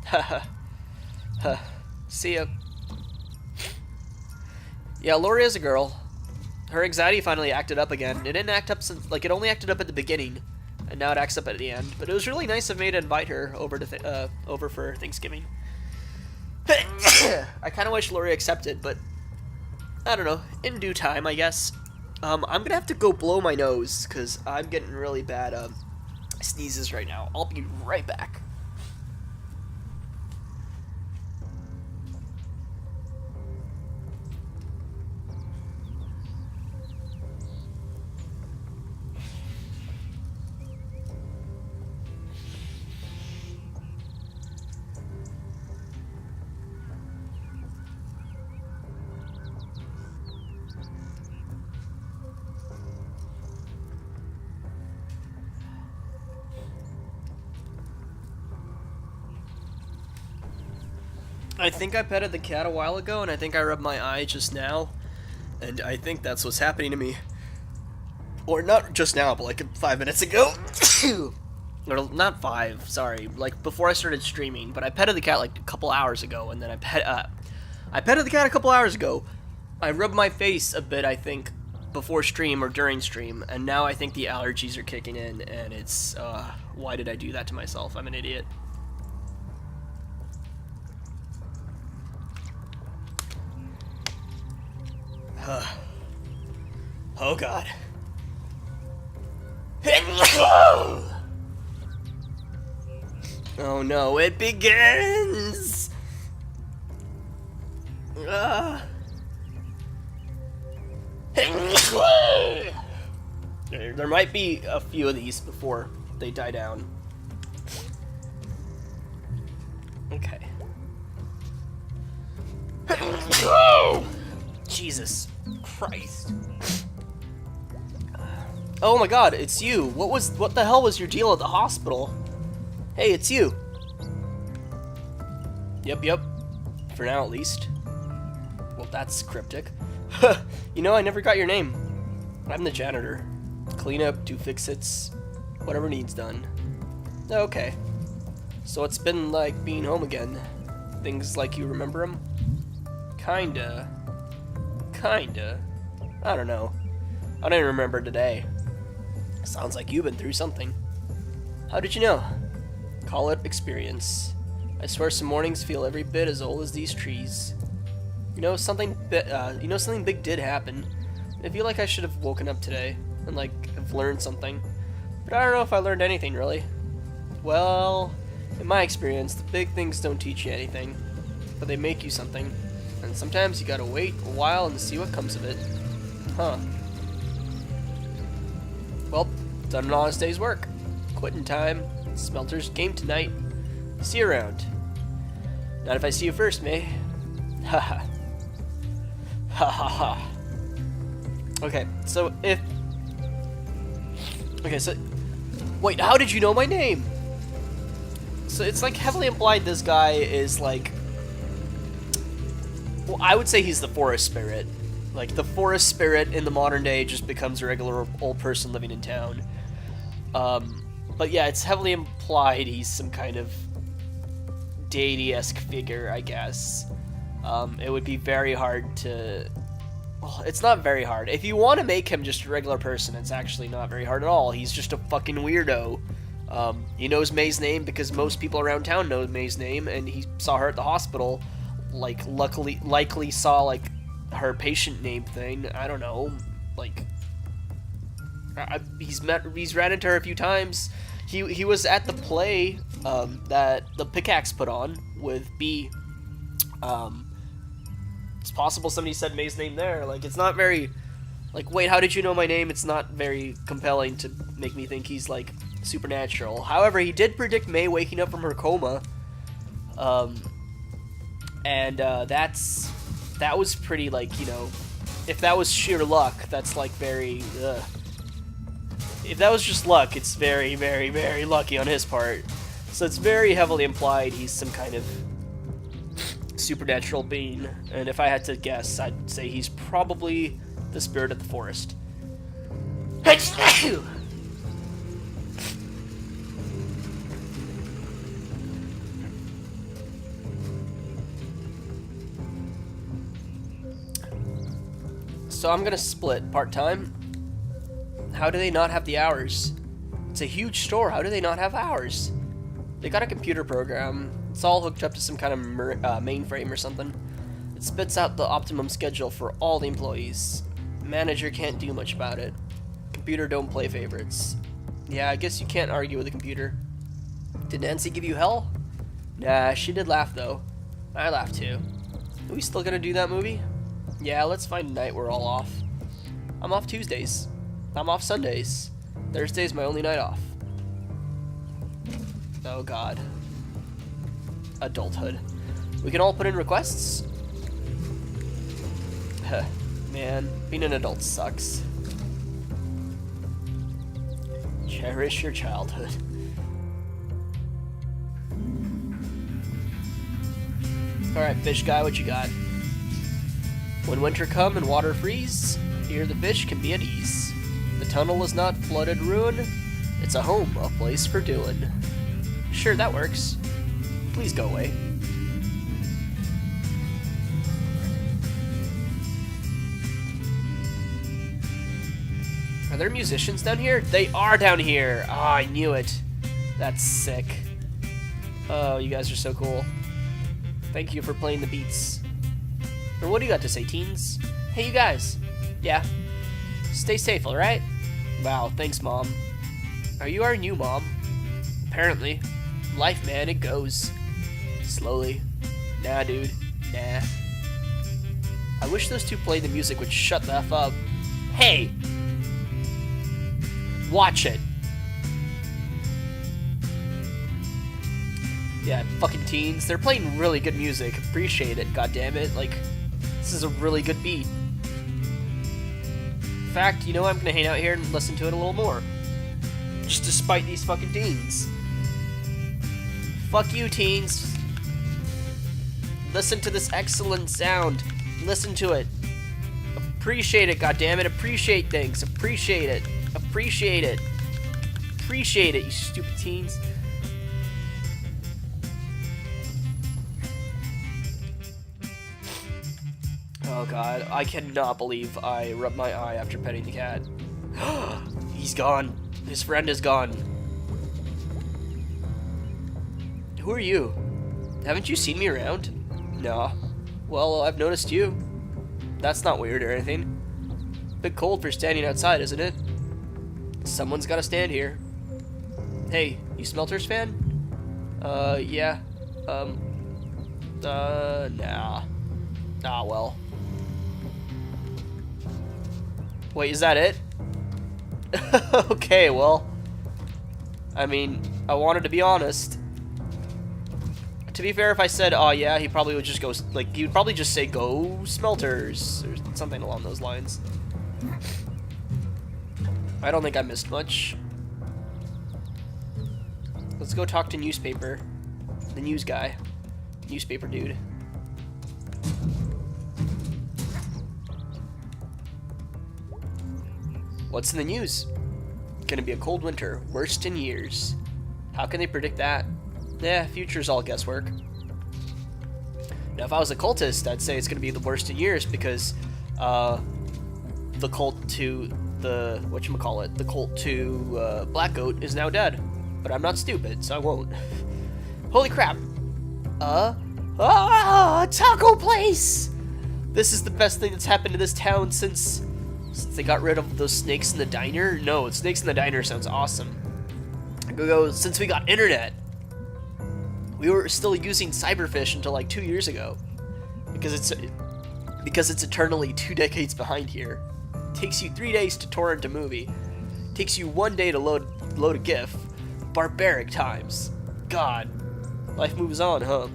Haha. See ya. Yeah, Lori is a girl. Her anxiety finally acted up again. It didn't act up since, like, it only acted up at the beginning, and now it acts up at the end. But it was really nice of me to invite her over to over for Thanksgiving. I kind of wish Lori accepted, but I don't know. In due time, I guess. I'm gonna have to go blow my nose because I'm getting really bad sneezes right now. I'll be right back. I think I petted the cat a while ago, and I think I rubbed my eye just now, and I think that's what's happening to me. Or not just now, but like 5 minutes ago. Or not 5, sorry, like before I started streaming, but I petted the cat like a couple hours ago, and then I petted the cat a couple hours ago. I rubbed my face a bit, I think, before stream or during stream, and now I think the allergies are kicking in, and it's, why did I do that to myself? I'm an idiot. Oh god. Oh no, it begins! There might be a few of these before they die down. Okay. Jesus Christ. Oh my god, it's you. What the hell was your deal at the hospital? Hey, it's you. Yep. For now, at least. Well, that's cryptic. You know, I never got your name. I'm the janitor. Clean up, do fix-its, whatever needs done. Okay. So it's been like being home again. Things like you remember them? Kinda. I don't know. I don't even remember today. Sounds like you've been through something. How did you know? Call it experience. I swear some mornings feel every bit as old as these trees. You know something big did happen. I feel like I should have woken up today and like have learned something. But I don't know if I learned anything really. Well, in my experience, the big things don't teach you anything, but they make you something. And sometimes you gotta wait a while and see what comes of it. Huh. Well, done an honest day's work. Quitting time. Smelter's game tonight. See you around. Not if I see you first, May. Haha. Ha ha ha. Okay, so if... Okay, so... Wait, how did you know my name? So it's like heavily implied this guy is like... Well, I would say he's the forest spirit. Like, the forest spirit in the modern day just becomes a regular old person living in town. But yeah, it's heavily implied he's some kind of deity-esque figure, I guess. It would be very hard to... Well, it's not very hard. If you want to make him just a regular person, it's actually not very hard at all. He's just a fucking weirdo. He knows May's name because most people around town know May's name, and he saw her at the hospital. Like, likely saw, like, her patient name thing. I don't know. Like, he's ran into her a few times. He was at the play that the Pickaxe put on with B. It's possible somebody said May's name there. Like, it's not very... Like, wait, how did you know my name? It's not very compelling to make me think he's, like, supernatural. However, he did predict May waking up from her coma. That was pretty, like, you know... If that was sheer luck, that's, like, very... If that was just luck, it's very, very, very lucky on his part. So it's very heavily implied he's some kind of supernatural being. And if I had to guess, I'd say he's probably the spirit of the forest. So I'm gonna split part-time. How do they not have the hours? It's a huge store. How do they not have hours? They got a computer program. It's all hooked up to some kind of mainframe or something. It spits out the optimum schedule for all the employees. Manager can't do much about it. Computer don't play favorites. Yeah, I guess you can't argue with a computer. Did Nancy give you hell? Nah, she did laugh though. I laughed too. Are we still gonna do that movie? Yeah, let's find a night we're all off. I'm off Tuesdays. I'm off Sundays. Thursday's my only night off. Oh god. Adulthood. We can all put in requests? Man, being an adult sucks. Cherish your childhood. Alright, fish guy, what you got? When winter come and water freeze, here the fish can be at ease. The tunnel is not flooded ruin, it's a home, a place for doing. Sure, that works. Please go away. Are there musicians down here? They are down here! Ah, I knew it. That's sick. Oh, you guys are so cool. Thank you for playing the beats. Or what do you got to say, teens? Hey, you guys. Yeah. Stay safe, alright? Wow, thanks, Mom. Are you our new mom? Apparently. Life, man, it goes. Slowly. Nah, dude. Nah. I wish those two playing the music would shut the F up. Hey! Watch it. Yeah, fucking teens. They're playing really good music. Appreciate it, goddammit. Like, this is a really good beat. In fact, you know, I'm gonna hang out here and listen to it a little more. Just despite these fucking teens. Fuck you, teens. Listen to this excellent sound. Listen to it. Appreciate it, goddammit. Appreciate things. Appreciate it. Appreciate it. Appreciate it, you stupid teens. Oh god, I cannot believe I rubbed my eye after petting the cat. He's gone. His friend is gone. Who are you? Haven't you seen me around? No. Well, I've noticed you. That's not weird or anything. Bit cold for standing outside, isn't it? Someone's gotta stand here. Hey, you Smelters fan? Yeah. Nah. Ah, well. Wait, is that it? Okay, well. I mean, I wanted to be honest. To be fair, if I said, oh yeah, he probably would just go, like, he would probably just say, go Smelters, or something along those lines. I don't think I missed much. Let's go talk to newspaper. The news guy. Newspaper dude. What's in the news? Gonna be a cold winter, worst in years. How can they predict that? Yeah, future's all guesswork. Now, if I was a cultist, I'd say it's gonna be the worst in years because the cult to the whatchamacallit, the cult to Black Goat is now dead. But I'm not stupid, so I won't. Holy crap! Taco place! This is the best thing that's happened to this town since they got rid of those snakes in the diner. No, snakes in the diner sounds awesome. Since we got internet. We were still using Cyberfish until like 2 years ago, because it's eternally 2 decades behind here. Takes you 3 days to torrent a movie. Takes you 1 day to load a GIF. Barbaric times. God, life moves on, huh?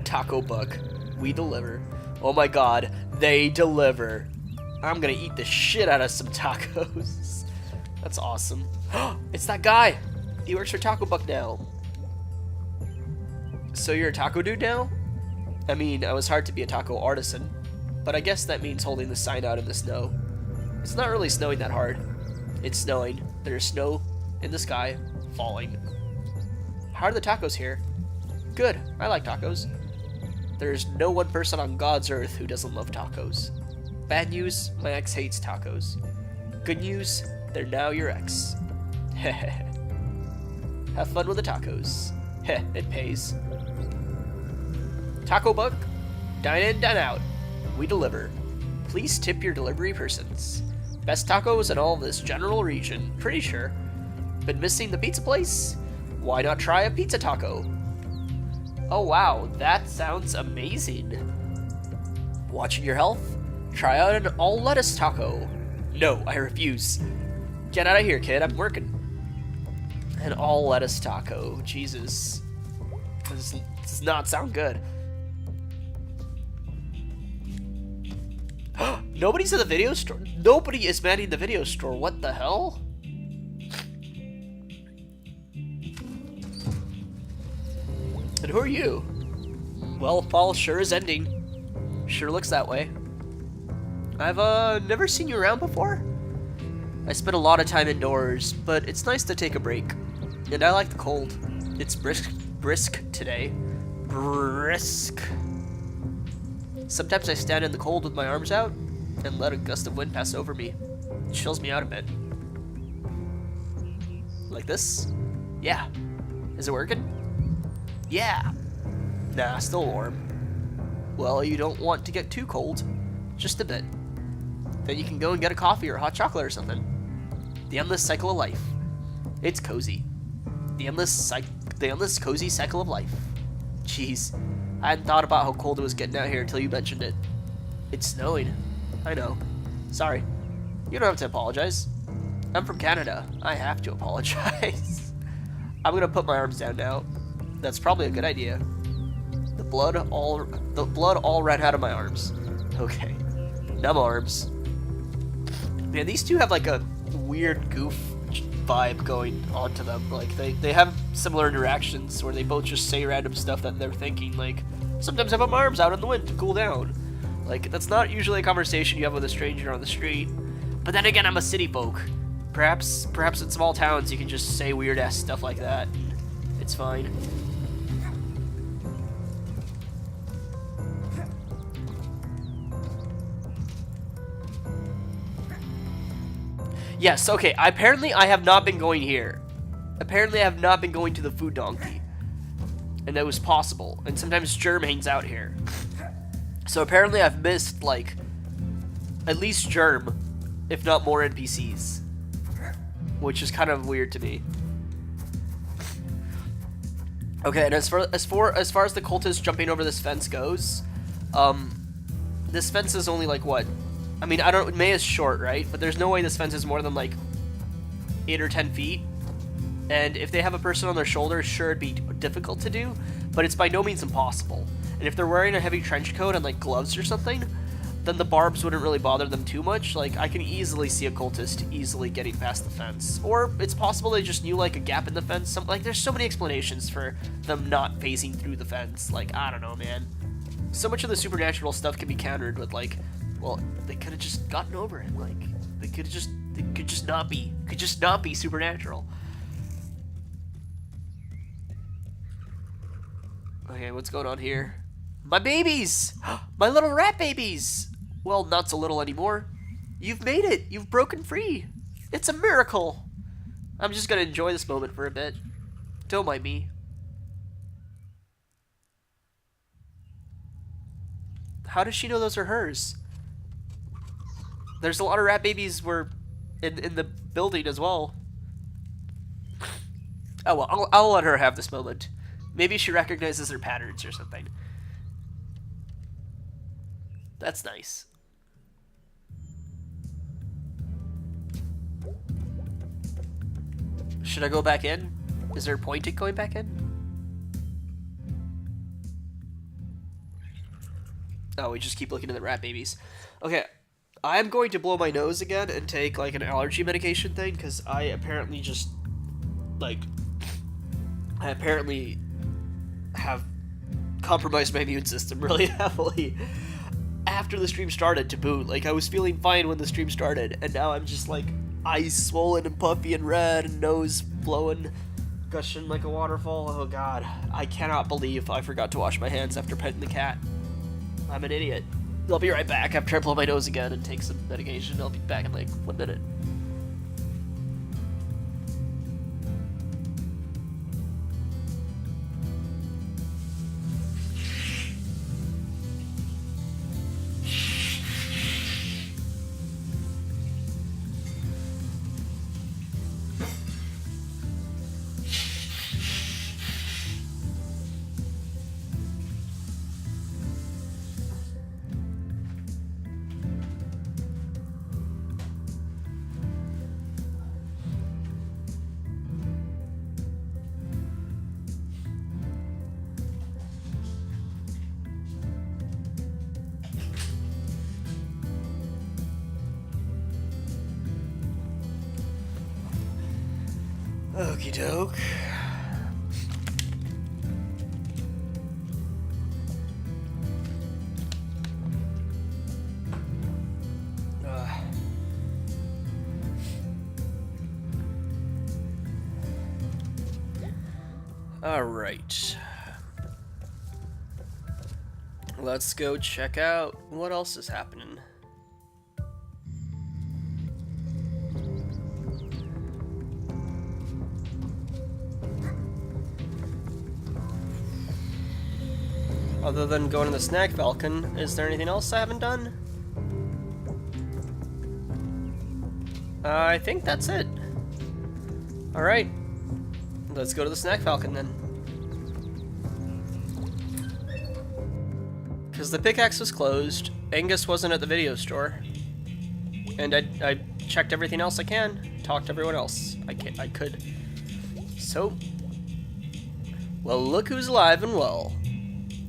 Taco Buck, we deliver. Oh my God, they deliver. I'm gonna eat the shit out of some tacos. That's awesome. It's that guy. He works for Taco Buck now. So you're a taco dude now? I mean, I was hired to be a taco artisan, but I guess that means holding the sign out in the snow. It's not really snowing that hard. It's snowing. There's snow in the sky, falling. How are the tacos here? Good. I like tacos. There's no one person on God's earth who doesn't love tacos. Bad news, my ex hates tacos. Good news, they're now your ex. Have fun with the tacos. Heh, it pays. Taco Buck, dine in, dine out. We deliver. Please tip your delivery persons. Best tacos in all of this general region, pretty sure. Been missing the pizza place? Why not try a pizza taco? Oh wow, that sounds amazing. Watching your health? Try out an all lettuce taco. No, I refuse. Get out of here, kid, I'm working. An all lettuce taco, Jesus. This does not sound good. Nobody's at the video store? Nobody is manning the video store, what the hell? And who are you? Well, fall sure is ending. Sure looks that way. I've never seen you around before. I spent a lot of time indoors, but it's nice to take a break. And I like the cold. It's brisk today. Brisk. Sometimes I stand in the cold with my arms out and let a gust of wind pass over me. It chills me out a bit. Like this? Yeah. Is it working? Yeah. Nah, still warm. Well, you don't want to get too cold. Just a bit. Then you can go and get a coffee or hot chocolate or something. The endless cycle of life. It's cozy. The endless cozy cycle of life. Jeez. I hadn't thought about how cold it was getting out here until you mentioned it. It's snowing. I know. Sorry. You don't have to apologize. I'm from Canada. I have to apologize. I'm gonna put my arms down now. That's probably a good idea. The blood all ran out of my arms. Okay. Numb arms. Man, these two have like a weird goof vibe going on to them. Like they have similar interactions where they both just say random stuff that they're thinking. Like, sometimes I put my arms out in the wind to cool down. Like, that's not usually a conversation you have with a stranger on the street. But then again, I'm a city folk. Perhaps in small towns you can just say weird ass stuff like that. It's fine. Yes, okay, apparently I have not been going here. Apparently I have not been going to the food donkey. And that was possible. And sometimes Germ hangs out here. So apparently I've missed, like, at least Germ, if not more NPCs. Which is kind of weird to me. Okay, and as far as the cultists jumping over this fence goes, this fence is only like what? I mean, May is short, right? But there's no way this fence is more than like 8 or 10 feet. And if they have a person on their shoulder, sure, it'd be difficult to do, but it's by no means impossible. And if they're wearing a heavy trench coat and like gloves or something, then the barbs wouldn't really bother them too much. Like, I can easily see a cultist easily getting past the fence. Or it's possible they just knew like a gap in the fence. Like, there's so many explanations for them not phasing through the fence. Like, I don't know, man. So much of the supernatural stuff can be countered with like, well, they could have just gotten over it. Like, they could have It could just not be. Could just not be supernatural. Okay, what's going on here? My babies! My little rat babies! Well, not so little anymore. You've made it! You've broken free! It's a miracle! I'm just gonna enjoy this moment for a bit. Don't mind me. How does she know those are hers? There's a lot of rat babies were in the building as well. Oh well, I'll let her have this moment. Maybe she recognizes their patterns or something. That's nice. Should I go back in? Is there a point in going back in? Oh, we just keep looking at the rat babies. Okay, I'm going to blow my nose again and take like an allergy medication thing because I apparently just like I apparently have compromised my immune system really heavily after the stream started to boot. Like I was feeling fine when the stream started and now I'm just like eyes swollen and puffy and red and nose blowing, gushing like a waterfall. Oh god, I cannot believe I forgot to wash my hands after petting the cat. I'm an idiot. I'll be right back after I blow my nose again and take some medication. I'll be back in like 1 minute. Okie doke. Alright. Let's go check out what else is happening. Other than going to the Snack Falcon, is there anything else I haven't done? I think that's it. Alright. Let's go to the Snack Falcon then. Because the pickaxe was closed, Angus wasn't at the video store, and I checked everything else I can, talked to everyone else I could. So, well, look who's alive and well.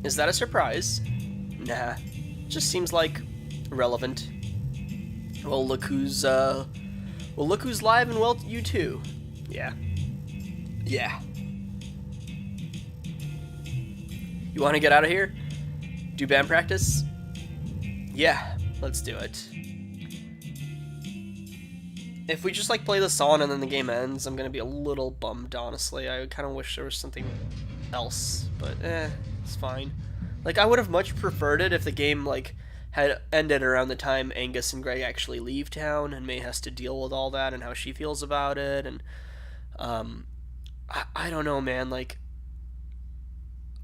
Is that a surprise? Nah, just seems like relevant. Well, look who's live and well, you too. Yeah. Yeah. You want to get out of here? Do band practice? Yeah, let's do it. If we just like play the song and then the game ends, I'm gonna be a little bummed, honestly. I kind of wish there was something else, but it's fine. Like, I would have much preferred it if the game like had ended around the time Angus and Greg actually leave town and May has to deal with all that and how she feels about it. And I don't know, man. Like,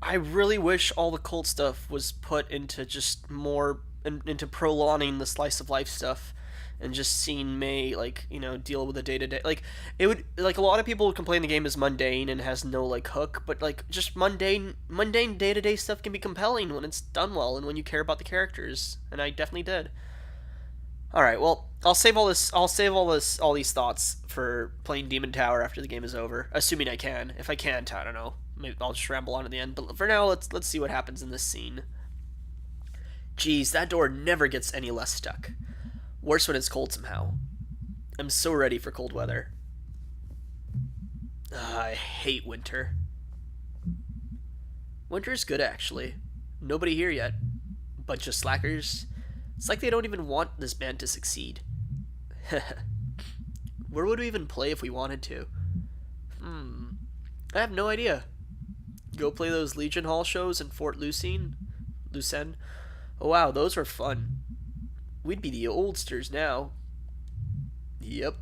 I really wish all the cult stuff was put into just more into prolonging the slice of life stuff and just seeing May, like, you know, deal with the day-to-day. Like, it would, like, a lot of people would complain the game is mundane and has no, like, hook, but, like, just mundane day-to-day stuff can be compelling when it's done well and when you care about the characters, and I definitely did. Alright, well, I'll save all these thoughts for playing Demon Tower after the game is over, assuming I can. If I can't, I don't know. Maybe I'll just ramble on at the end, but for now, let's see what happens in this scene. Jeez, that door never gets any less stuck. Worse when it's cold somehow. I'm so ready for cold weather. I hate winter. Winter's good, actually. Nobody here yet. Bunch of slackers. It's like they don't even want this band to succeed. Where would we even play if we wanted to? I have no idea. Go play those Legion Hall shows in Fort Lucene? Lucerne? Oh wow, those were fun. We'd be the oldsters now. Yep.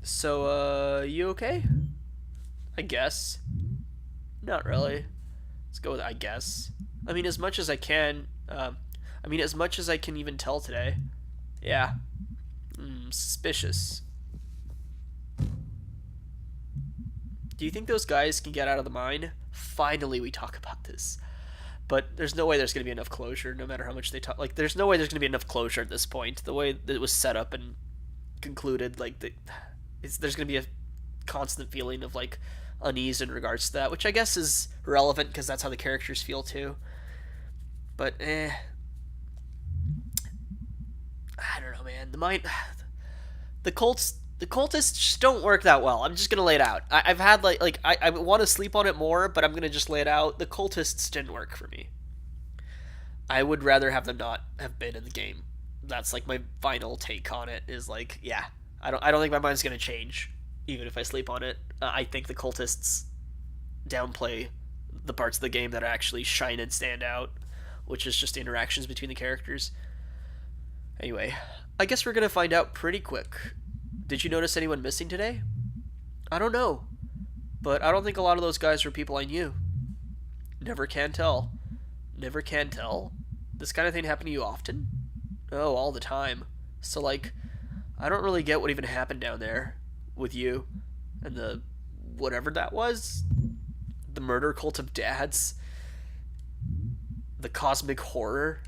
So, you okay? I guess. Not really. Let's go with I guess. I mean, as much as I can. As much as I can even tell today. Yeah. Suspicious. Do you think those guys can get out of the mine? Finally, we talk about this. But there's no way there's going to be enough closure, no matter how much they talk. Like, there's no way there's going to be enough closure at this point. The way that it was set up and concluded, like, there's going to be a constant feeling of, like, unease in regards to that, which I guess is relevant because that's how the characters feel too. But, I don't know, man. The cultists just don't work that well. I'm just gonna lay it out. I've had I want to sleep on it more, but I'm gonna just lay it out. The cultists didn't work for me. I would rather have them not have been in the game. That's like my final take on it. Is like, yeah, I don't think my mind's gonna change even if I sleep on it. I think the cultists downplay the parts of the game that actually shine and stand out, which is just interactions between the characters. Anyway, I guess we're gonna find out pretty quick. Did you notice anyone missing today? I don't know, but I don't think a lot of those guys were people I knew. Never can tell. Never can tell. This kind of thing happen to you often? Oh, all the time. So, like, I don't really get what even happened down there with you and the whatever that was. The murder cult of dads. The cosmic horror.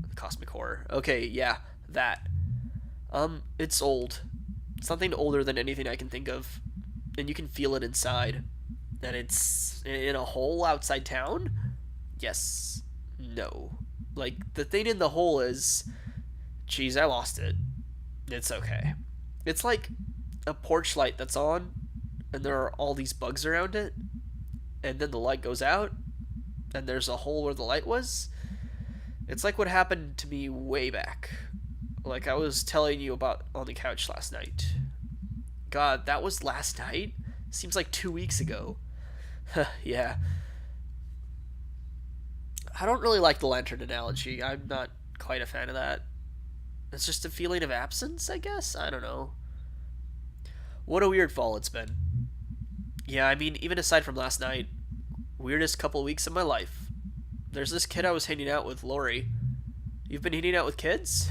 The cosmic horror. Okay, yeah, that. It's old. Something older than anything I can think of. And you can feel it inside. And it's in a hole outside town? Yes. No. Like, the thing in the hole is... Geez, I lost it. It's okay. It's like a porch light that's on, and there are all these bugs around it, and then the light goes out, and there's a hole where the light was. It's like what happened to me way back. Like I was telling you about on the couch last night. God, that was last night? Seems like 2 weeks ago. Yeah. I don't really like the lantern analogy. I'm not quite a fan of that. It's just a feeling of absence, I guess? I don't know. What a weird fall it's been. Yeah, I mean, even aside from last night, weirdest couple weeks of my life. There's this kid I was hanging out with, Lori. You've been hanging out with kids?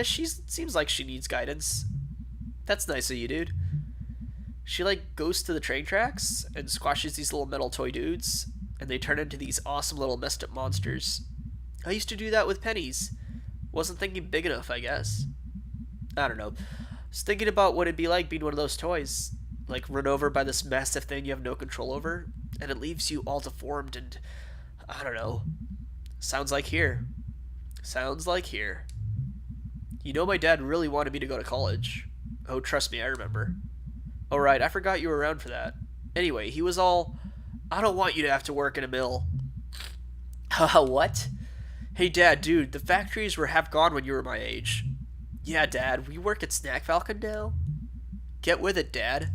She seems like she needs guidance. That's nice of you, dude. She, like, goes to the train tracks and squashes these little metal toy dudes, and they turn into these awesome little messed up monsters. I used to do that with pennies. Wasn't thinking big enough, I guess. I don't know. Was thinking about what it'd be like being one of those toys. Like, run over by this massive thing you have no control over, and it leaves you all deformed and... I don't know. Sounds like here. Sounds like here. You know, my dad really wanted me to go to college. Oh, trust me, I remember. Oh, right, I forgot you were around for that. Anyway, he was all, I don't want you to have to work in a mill. Haha, what? Hey, Dad, dude, the factories were half gone when you were my age. Yeah, Dad, we work at Snack Falcon now? Get with it, Dad.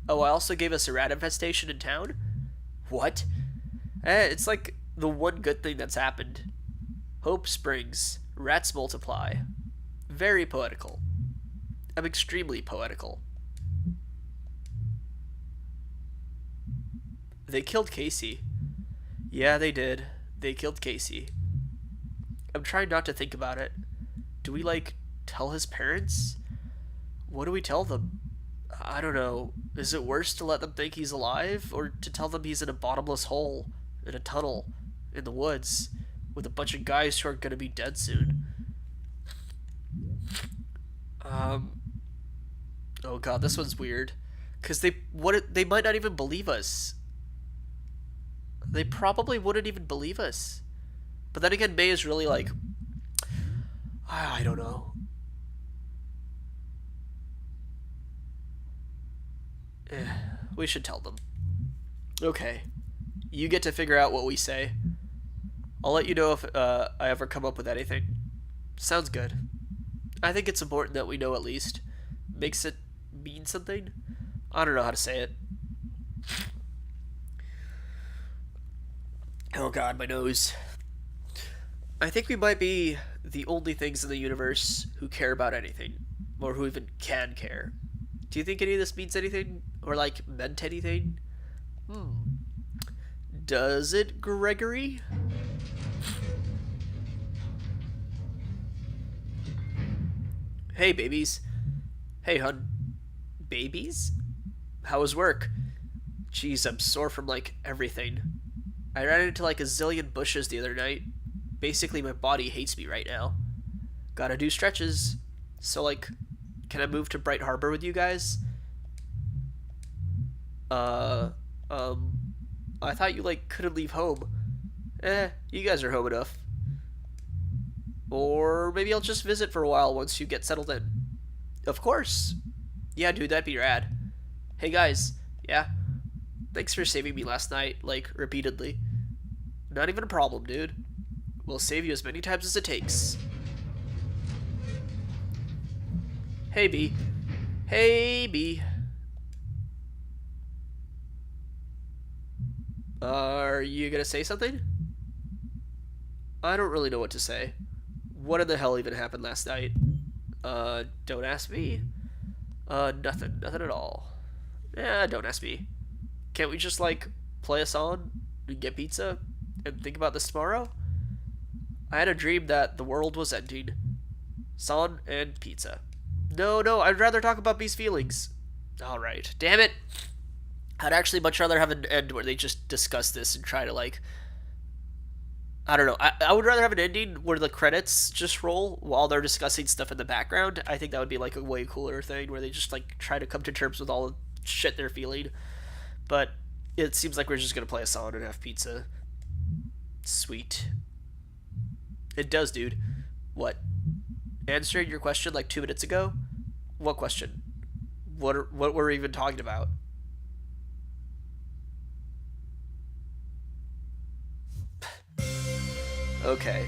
Oh, I also gave us a rat infestation in town? What? It's like the one good thing that's happened. Hope springs. Rats multiply. Very poetical. I'm extremely poetical. They killed Casey. Yeah, they did. They killed Casey. I'm trying not to think about it. Do we, like, tell his parents? What do we tell them? I don't know. Is it worse to let them think he's alive, or to tell them he's in a bottomless hole, in a tunnel, in the woods, with a bunch of guys who are gonna be dead soon? Oh god, this one's weird. Cause they might not even believe us. They probably wouldn't even believe us. But then again, May is really like, I don't know. We should tell them. Okay. You get to figure out what we say. I'll let you know if I ever come up with anything. Sounds good. I think it's important that we know at least. Makes it mean something? I don't know how to say it. Oh god, my nose. I think we might be the only things in the universe who care about anything, or who even can care. Do you think any of this means anything? Or, like, meant anything? Hmm. Does it, Gregory? Hey, babies. Hey, hun. Babies? How was work? Jeez, I'm sore from, like, everything. I ran into, like, a zillion bushes the other night. Basically, my body hates me right now. Gotta do stretches. So, like, can I move to Bright Harbor with you guys? Uh, um, I thought you, like, couldn't leave home. You guys are home enough. Or maybe I'll just visit for a while once you get settled in. Of course. Yeah, dude, that'd be rad. Hey, guys. Yeah? Thanks for saving me last night, like, repeatedly. Not even a problem, dude. We'll save you as many times as it takes. Hey, B. Hey, B. Are you gonna say something? I don't really know what to say. What in the hell even happened last night? Don't ask me. Nothing. Nothing at all. Don't ask me. Can't we just, like, play a song and get pizza and think about this tomorrow? I had a dream that the world was ending. Song and pizza. No, I'd rather talk about B's feelings. Alright. Damn it! I'd actually much rather have an end where they just discuss this and try to, like... I don't know. I would rather have an ending where the credits just roll while they're discussing stuff in the background. I think that would be, like, a way cooler thing where they just, like, try to come to terms with all the shit they're feeling. But it seems like we're just gonna play a song and have pizza. Sweet. It does, dude. What? Answering your question like 2 minutes ago? What question? What were we even talking about? Okay.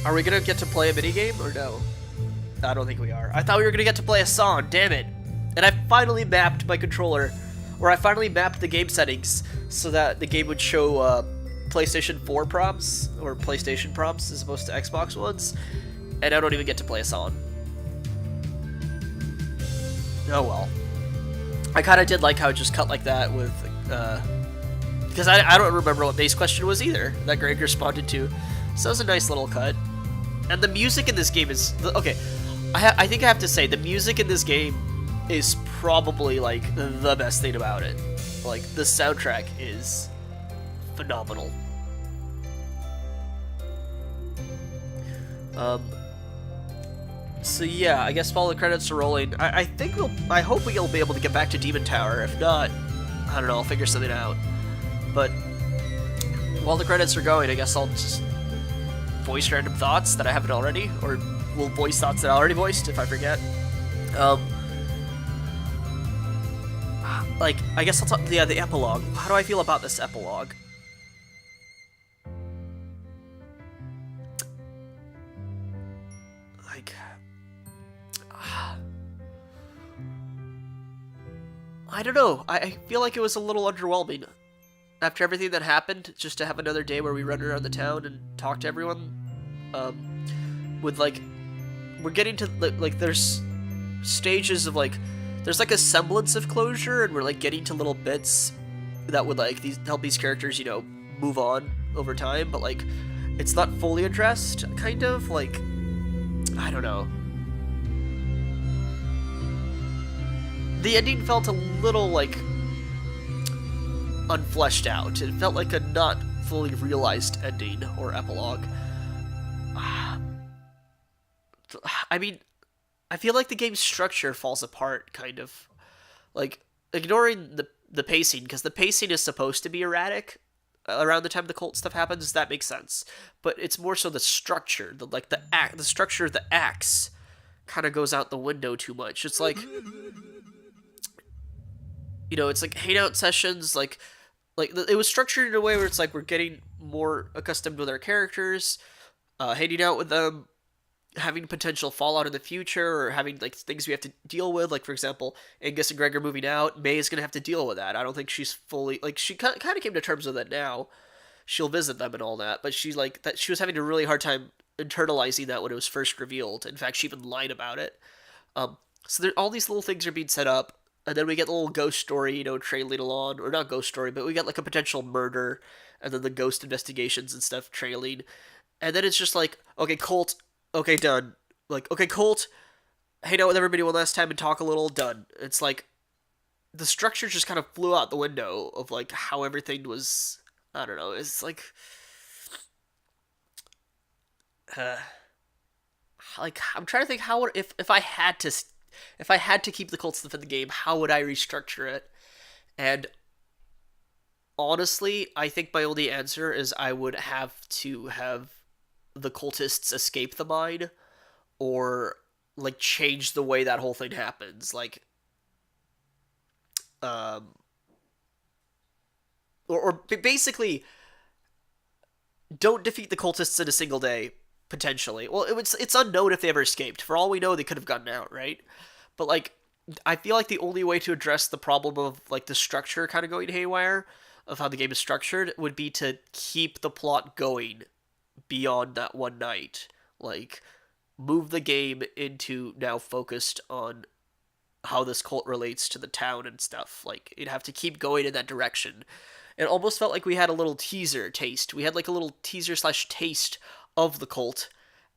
Are we gonna get to play a minigame or no? I don't think we are. I thought we were gonna get to play a song, damn it. And I finally mapped my controller, or I finally mapped the game settings so that the game would show PlayStation 4 prompts, or PlayStation prompts as opposed to Xbox ones, and I don't even get to play a song. Oh well. I kind of did like how it just cut like that with, because I don't remember what base question was either that Greg responded to, so it was a nice little cut. And the music in this game is, okay, I think I have to say, the music in this game is probably, like, the best thing about it. Like, the soundtrack is phenomenal. So yeah, I guess while the credits are rolling, I think I hope we'll be able to get back to Demon Tower. If not, I don't know, I'll figure something out. But while the credits are going, I guess I'll just voice random thoughts that I haven't already, or will voice thoughts that I already voiced if I forget. Like, I guess I'll talk, yeah, the epilogue. How do I feel about this epilogue? Like, I don't know. I feel like it was a little underwhelming. After everything that happened, just to have another day where we run around the town and talk to everyone, with, like, we're getting to, like, there's stages of, like, there's, like, a semblance of closure, and we're, like, getting to little bits that would, like, help these characters, you know, move on over time, but, like, it's not fully addressed, kind of, like, I don't know. The ending felt a little, like, unfleshed out. It felt like a not fully realized ending or epilogue. I mean, I feel like the game's structure falls apart, kind of. Like, ignoring the pacing, because the pacing is supposed to be erratic around the time the cult stuff happens, that makes sense. But it's more so the structure, the structure of the acts kind of goes out the window too much. It's like, you know, it's like hangout sessions, like it was structured in a way where it's like we're getting more accustomed with our characters, hanging out with them, having potential fallout in the future, or having like things we have to deal with. Like for example, Angus and Greg are moving out. May is gonna have to deal with that. I don't think she's fully like she kind of came to terms with it now. She'll visit them and all that, but she's like that. She was having a really hard time internalizing that when it was first revealed. In fact, she even lied about it. So there, all these little things are being set up, and then we get the little ghost story, trailing along, or not ghost story, but we get like a potential murder, and then the ghost investigations and stuff trailing, and then it's just like, okay, Colt, okay, done. Like, okay, Colt, hang out with everybody one last time and talk a little, done. It's like the structure just kind of flew out the window of like how everything was. I don't know. It's uh, like I'm trying to think how would if I had to keep the Colt stuff in the game, how would I restructure it? And honestly, I think my only answer is I would have to have the cultists escape the mine, or like change the way that whole thing happens. Like, um, or basically don't defeat the cultists in a single day. Potentially, well, it's unknown if they ever escaped. For all we know, they could have gotten out, right? But like, I feel like the only way to address the problem of like the structure kind of going haywire of how the game is structured would be to keep the plot going beyond that one night. Like, move the game into now focused on how this cult relates to the town and stuff. Like, you'd have to keep going in that direction. It almost felt like we had a little teaser taste. We had like a little teaser slash taste of the cult,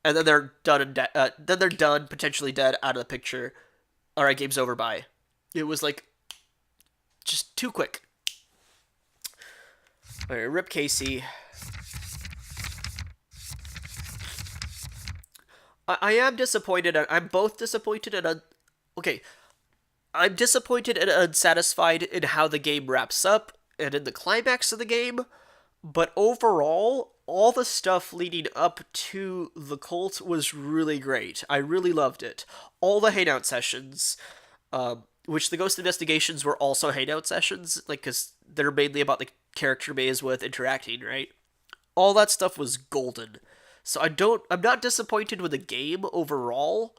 and then they're done and then they're done, potentially dead, out of the picture. All right, game's over. Bye. It was like just too quick. All right, rip Casey. I am disappointed. I'm both disappointed and okay. I'm disappointed and unsatisfied in how the game wraps up and in the climax of the game, but overall, all the stuff leading up to the cult was really great. I really loved it. All the hangout sessions, which the ghost investigations were also hangout sessions, like because they're mainly about the character May is with interacting, right? All that stuff was golden. So I'm not disappointed with the game overall,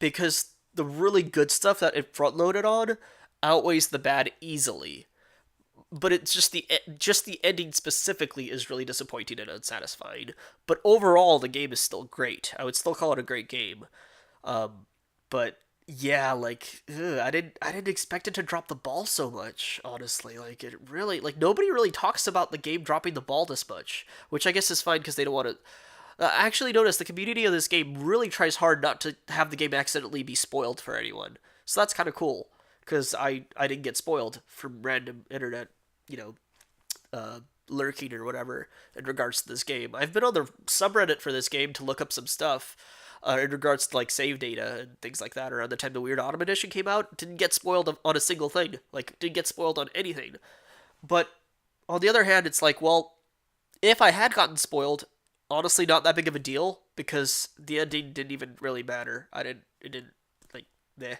because the really good stuff that it front loaded on outweighs the bad easily. But it's just the ending specifically is really disappointing and unsatisfying. But overall, the game is still great. I would still call it a great game. But yeah, like I didn't expect it to drop the ball so much. Honestly, like it really like nobody really talks about the game dropping the ball this much, which I guess is fine because they don't want to. I actually noticed the community of this game really tries hard not to have the game accidentally be spoiled for anyone. So that's kind of cool, because I didn't get spoiled from random internet, you know, lurking or whatever in regards to this game. I've been on the subreddit for this game to look up some stuff in regards to like save data and things like that. Around the time the Weird Autumn Edition came out, didn't get spoiled on a single thing. Like, didn't get spoiled on anything. But on the other hand, it's like, well, if I had gotten spoiled, honestly, not that big of a deal, because the ending didn't even really matter. It didn't, like, meh.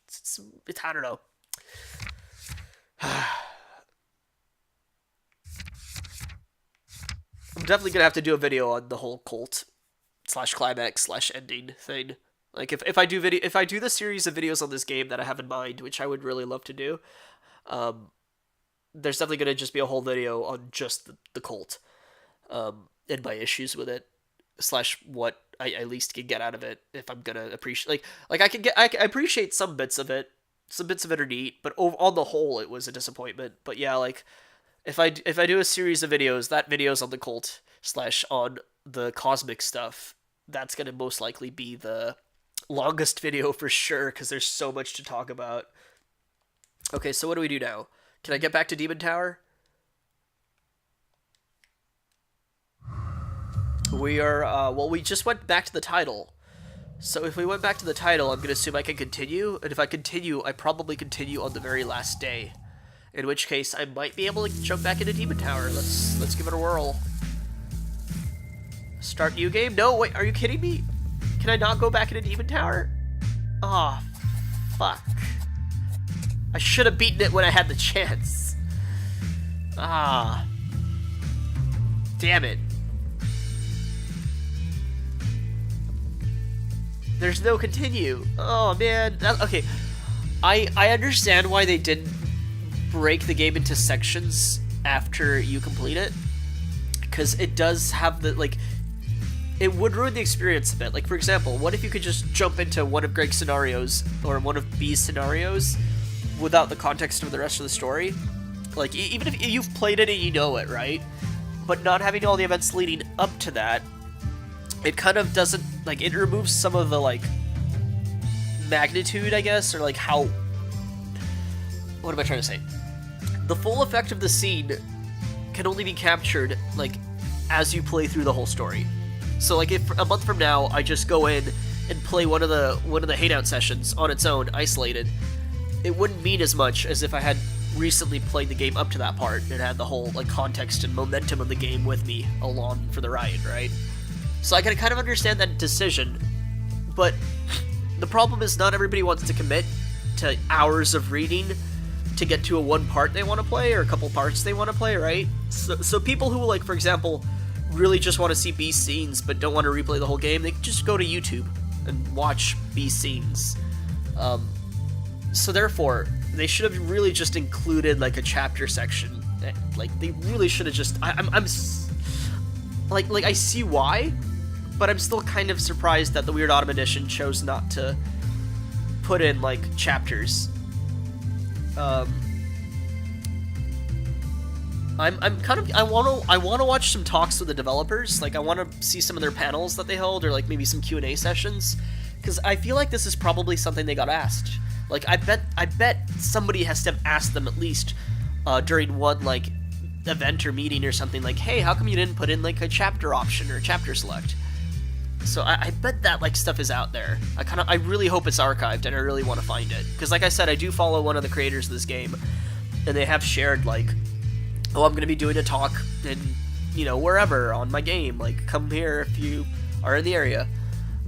It's I don't know. I'm definitely gonna have to do a video on the whole cult slash climax slash ending thing. Like if I do the series of videos on this game that I have in mind, which I would really love to do, um, there's definitely gonna just be a whole video on just the cult, and my issues with it, slash what I at least can get out of it if I'm gonna appreciate like I appreciate some bits of it. Some bits of it are neat, but on the whole, it was a disappointment. But yeah, like if I do a series of videos, that video's on the cult slash on the cosmic stuff, that's gonna most likely be the longest video for sure, because there's so much to talk about. Okay, so what do we do now? Can I get back to Demon Tower? We are, well, we just went back to the title. So if we went back to the title, I'm going to assume I can continue, and if I continue, I probably continue on the very last day. In which case, I might be able to jump back into Demon Tower. Let's give it a whirl. Start new game? No, wait, are you kidding me? Can I not go back into Demon Tower? Ah, oh, fuck. I should have beaten it when I had the chance. Ah. Damn it. There's no continue. Oh man. Okay. I understand why they didn't break the game into sections after you complete it, because it does have the like. It would ruin the experience a bit. Like, for example, what if you could just jump into one of Greg's scenarios or one of B's scenarios without the context of the rest of the story? Like, even if you've played it and you know it, right? But not having all the events leading up to that, it kind of doesn't, like, it removes some of the, like, magnitude, I guess, or, like, how... What am I trying to say? The full effect of the scene can only be captured, like, as you play through the whole story. So, like, if a month from now I just go in and play one of the hangout sessions on its own, isolated, it wouldn't mean as much as if I had recently played the game up to that part and had the whole, like, context and momentum of the game with me along for the ride, right? So I can kind of understand that decision, but the problem is not everybody wants to commit to hours of reading to get to a one part they want to play or a couple parts they want to play, right? So people who, like, for example, really just want to see B scenes but don't want to replay the whole game, they can just go to YouTube and watch B scenes. So therefore, they should have really just included, like, a chapter section. Like, they really should have just... I'm like, I see why, but I'm still kind of surprised that the Weird Autumn Edition chose not to put in, like, chapters. I'm kind of... I want to watch some talks with the developers. Like, I want to see some of their panels that they held, or, like, maybe some Q&A sessions, because I feel like this is probably something they got asked. Like, I bet somebody has to have asked them at least during one, like, event or meeting or something, like, hey, how come you didn't put in, like, a chapter option or a chapter select? So I bet that, like, stuff is out there. I really hope it's archived, and I really want to find it. Because, like I said, I do follow one of the creators of this game, and they have shared, like, oh, I'm going to be doing a talk in, you know, wherever on my game. Like, come here if you are in the area.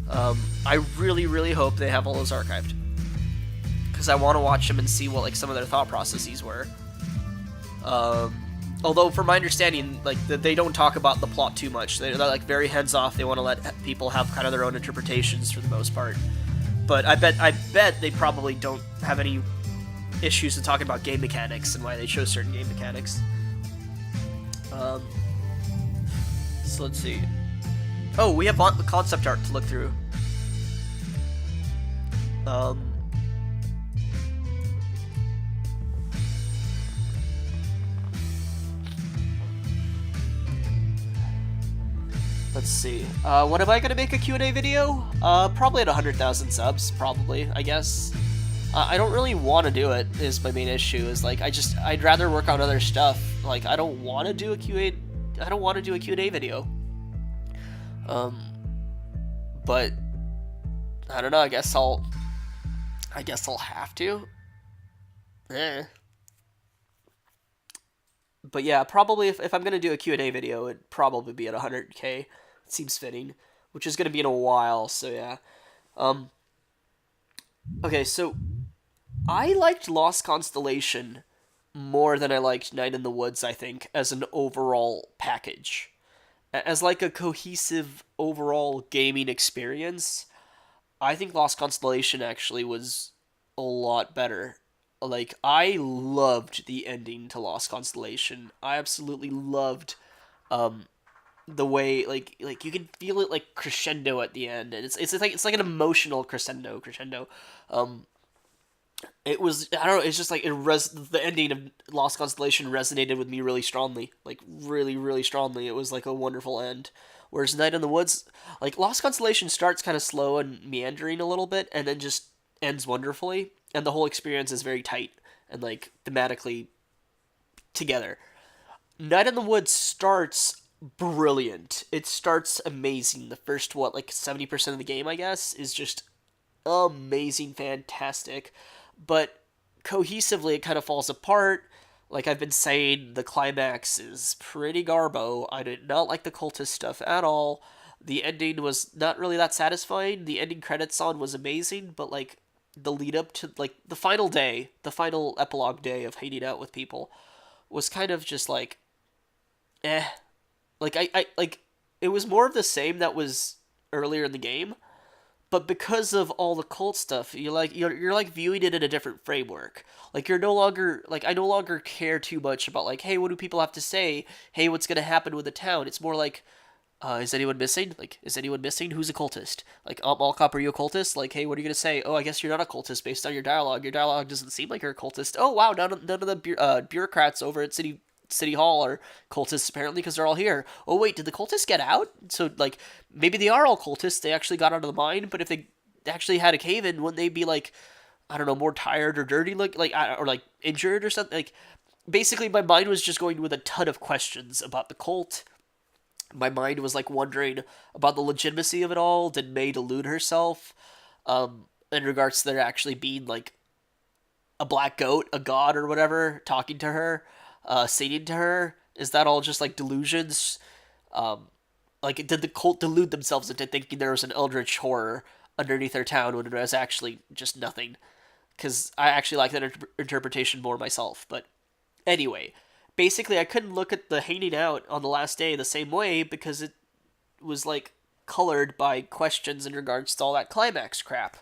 I really, really hope they have all those archived. Because I want to watch them and see what, like, some of their thought processes were. Although, from my understanding, like, they don't talk about the plot too much. They're, like, very hands-off. They want to let people have kind of their own interpretations for the most part. But I bet they probably don't have any issues with talking about game mechanics and why they chose certain game mechanics. So let's see. Oh, we have the concept art to look through. Let's see. When am I gonna make a Q&A video? Probably at 100,000 subs, probably, I guess. I don't really want to do it, is my main issue, is, like, I'd rather work on other stuff. Like, I don't want to do a Q&A video. But, I don't know, I guess I'll have to. But yeah, probably if I'm gonna do a Q&A video, it'd probably be at 100k. It seems fitting, which is gonna be in a while, so yeah. Okay, so I liked Lost Constellation more than I liked Night in the Woods, I think, as an overall package. As, like, a cohesive overall gaming experience, I think Lost Constellation actually was a lot better. Like, I loved the ending to Lost Constellation. I absolutely loved the way, like you can feel it, like, crescendo at the end, and it's like an emotional crescendo. It was, I don't know, it's just like the ending of Lost Constellation resonated with me really strongly, like, really, really strongly. It was like a wonderful end. Whereas Night in the Woods, like, Lost Constellation starts kind of slow and meandering a little bit, and then just ends wonderfully, and the whole experience is very tight and, like, thematically together. Night in the Woods starts brilliant. It starts amazing. The first, like, 70% of the game, I guess, is just amazing, fantastic. But cohesively, it kind of falls apart. Like I've been saying, the climax is pretty garbo. I did not like the cultist stuff at all. The ending was not really that satisfying. The ending credits song was amazing, but, like, the lead up to, like, the final epilogue day of hanging out with people was kind of just, like, eh. Like, I like, it was more of the same that was earlier in the game, but because of all the cult stuff, you're like viewing it in a different framework. Like you're no longer like I no longer care too much about like, hey, what do people have to say? Hey, what's gonna happen with the town? It's more like, is anyone missing? Like, is anyone missing? Who's a cultist? Like, Mall Cop, are you a cultist? Like, hey, what are you gonna say? Oh, I guess you're not a cultist based on your dialogue. Your dialogue doesn't seem like you're a cultist. Oh, wow, none of the bureaucrats over at City Hall are cultists apparently because they're all here. Oh wait, did the cultists get out? So like maybe they are all cultists. They actually got out of the mine, but if they actually had a cave in, wouldn't they be like, I don't know, more tired or dirty, or like injured or something? Like basically, my mind was just going with a ton of questions about the cult. My mind was like wondering about the legitimacy of it all. Did May delude herself? In regards to there actually being like a black goat, a god or whatever, talking to her, singing to her? Is that all just like delusions? Like, did the cult delude themselves into thinking there was an eldritch horror underneath their town when it was actually just nothing? Because I actually like that interpretation more myself. But anyway, basically, I couldn't look at the hanging out on the last day the same way because it was like colored by questions in regards to all that climax crap.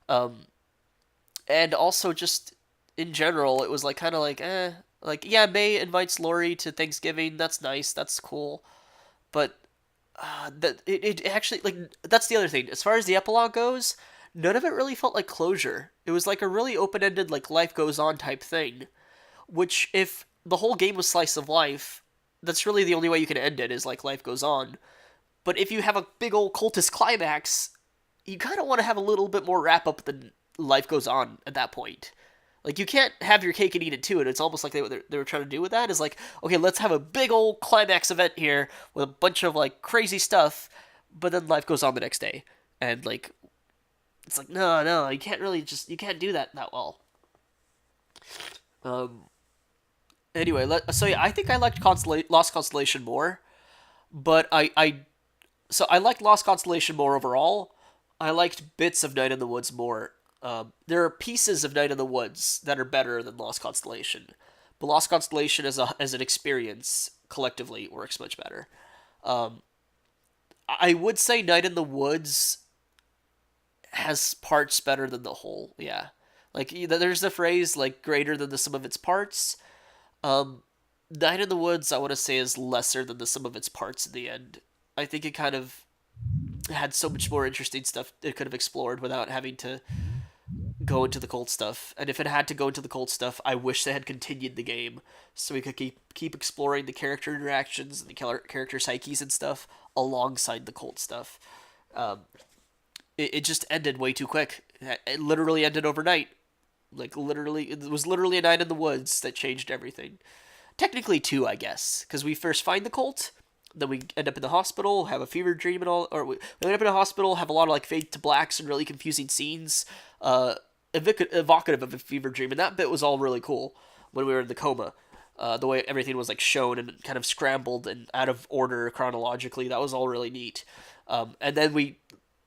And also just in general, it was like kind of like like yeah, May invites Lori to Thanksgiving. That's nice. That's cool. But it actually like that's the other thing. As far as the epilogue goes, none of it really felt like closure. It was like a really open ended like life goes on type thing. Which if the whole game was slice of life, that's really the only way you can end it is like life goes on. But if you have a big old cultist climax, you kind of want to have a little bit more wrap up than life goes on at that point. Like you can't have your cake and eat it too, and it's almost like they were trying to do with that is like, okay, let's have a big old climax event here with a bunch of like crazy stuff, but then life goes on the next day, and like it's like no, you can't really you can't do that well. Um. Anyway, so yeah, I think I liked Lost Constellation more, but so I liked Lost Constellation more overall. I liked bits of Night in the Woods more. There are pieces of Night in the Woods that are better than Lost Constellation, but Lost Constellation as an experience collectively works much better. Um, I would say Night in the Woods has parts better than the whole. Yeah, like there's the phrase like greater than the sum of its parts. Night in the Woods I want to say is lesser than the sum of its parts in the end. I think it kind of had so much more interesting stuff it could have explored without having to go into the cult stuff. And if it had to go into the cult stuff, I wish they had continued the game so we could keep exploring the character interactions and the character psyches and stuff alongside the cult stuff. It just ended way too quick. It literally ended overnight. Like literally, it was literally a night in the woods that changed everything. Technically two, I guess, because we first find the cult, then we end up in the hospital, have a fever dream and all, or we end up in a hospital, have a lot of like fade to blacks and really confusing scenes, evocative of a fever dream, and that bit was all really cool when we were in the coma. The way everything was like shown and kind of scrambled and out of order chronologically, that was all really neat. And then we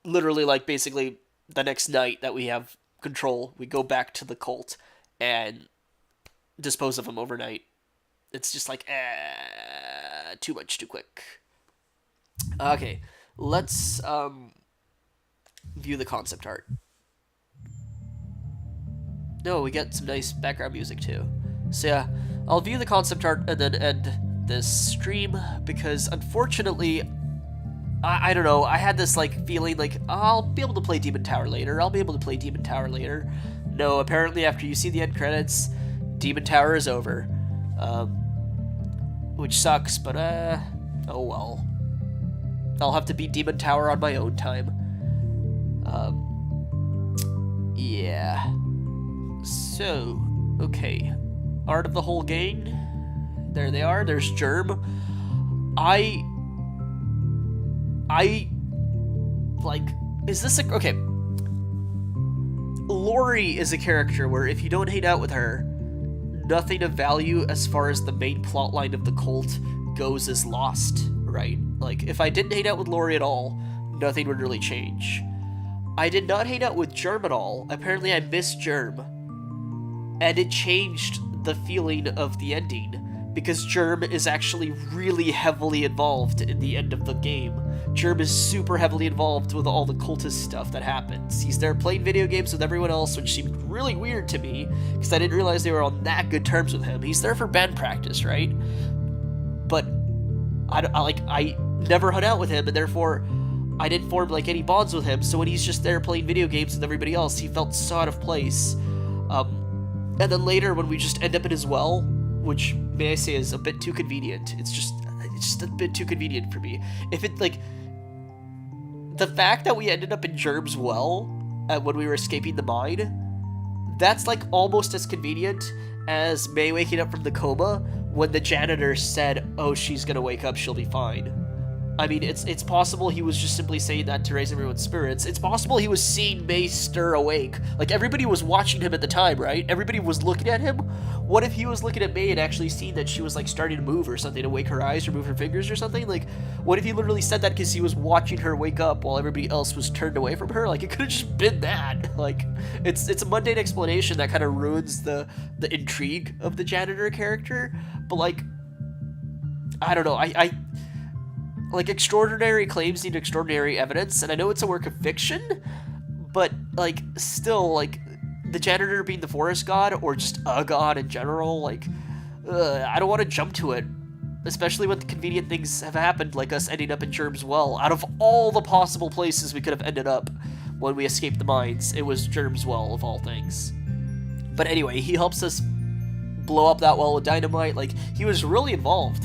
literally like basically the next night that we have control, we go back to the cult and dispose of them overnight. It's just like, too much too quick. Okay, let's view the concept art. No, we get some nice background music too. So yeah, I'll view the concept art and then end this stream because unfortunately, I don't know, I had this like feeling like I'll be able to play Demon Tower later. No, apparently after you see the end credits, Demon Tower is over. Which sucks, but oh well. I'll have to beat Demon Tower on my own time. Yeah. So, okay. Art of the whole gang. There they are. There's Germ. I like, is this a, okay. Lori is a character where if you don't hang out with her, nothing of value as far as the main plotline of the cult goes is lost, right? Like, if I didn't hang out with Lori at all, nothing would really change. I did not hang out with Germ at all. Apparently I missed Germ. And it changed the feeling of the ending, because Germ is actually really heavily involved in the end of the game. Germ is super heavily involved with all the cultist stuff that happens. He's there playing video games with everyone else, which seemed really weird to me, because I didn't realize they were on that good terms with him. He's there for band practice, right? But I never hung out with him, and therefore I didn't form like any bonds with him, so when he's just there playing video games with everybody else, he felt so out of place. And then later, when we just end up in his well, which, may I say, is a bit too convenient. It's just a bit too convenient for me. If it, like, the fact that we ended up in Germ's well when we were escaping the mine, that's, like, almost as convenient as May waking up from the coma when the janitor said, oh, she's gonna wake up, she'll be fine. I mean, it's possible he was just simply saying that to raise everyone's spirits. It's possible he was seeing May stir awake. Like, everybody was watching him at the time, right? Everybody was looking at him. What if he was looking at May and actually seeing that she was, like, starting to move or something, to wake her eyes or move her fingers or something? Like, what if he literally said that because he was watching her wake up while everybody else was turned away from her? Like, it could have just been that. Like, it's a mundane explanation that kind of ruins the intrigue of the janitor character. But, like, I don't know. Like, extraordinary claims need extraordinary evidence, and I know it's a work of fiction, but, like, still, like, the janitor being the forest god, or just a god in general, like, I don't want to jump to it, especially when convenient things have happened, like us ending up in Germ's well. Out of all the possible places we could have ended up when we escaped the mines, it was Germ's well, of all things. But anyway, he helps us blow up that well with dynamite. Like, he was really involved.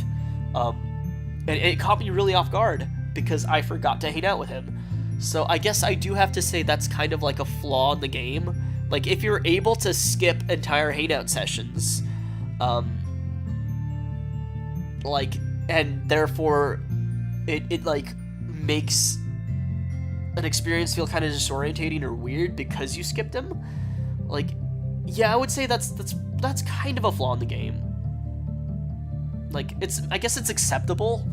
And it caught me really off guard, because I forgot to hang out with him. So I guess I do have to say that's kind of like a flaw in the game. Like, if you're able to skip entire hangout sessions, like, and therefore it like makes an experience feel kind of disorientating or weird because you skipped him, like, yeah, I would say that's kind of a flaw in the game. Like, I guess it's acceptable,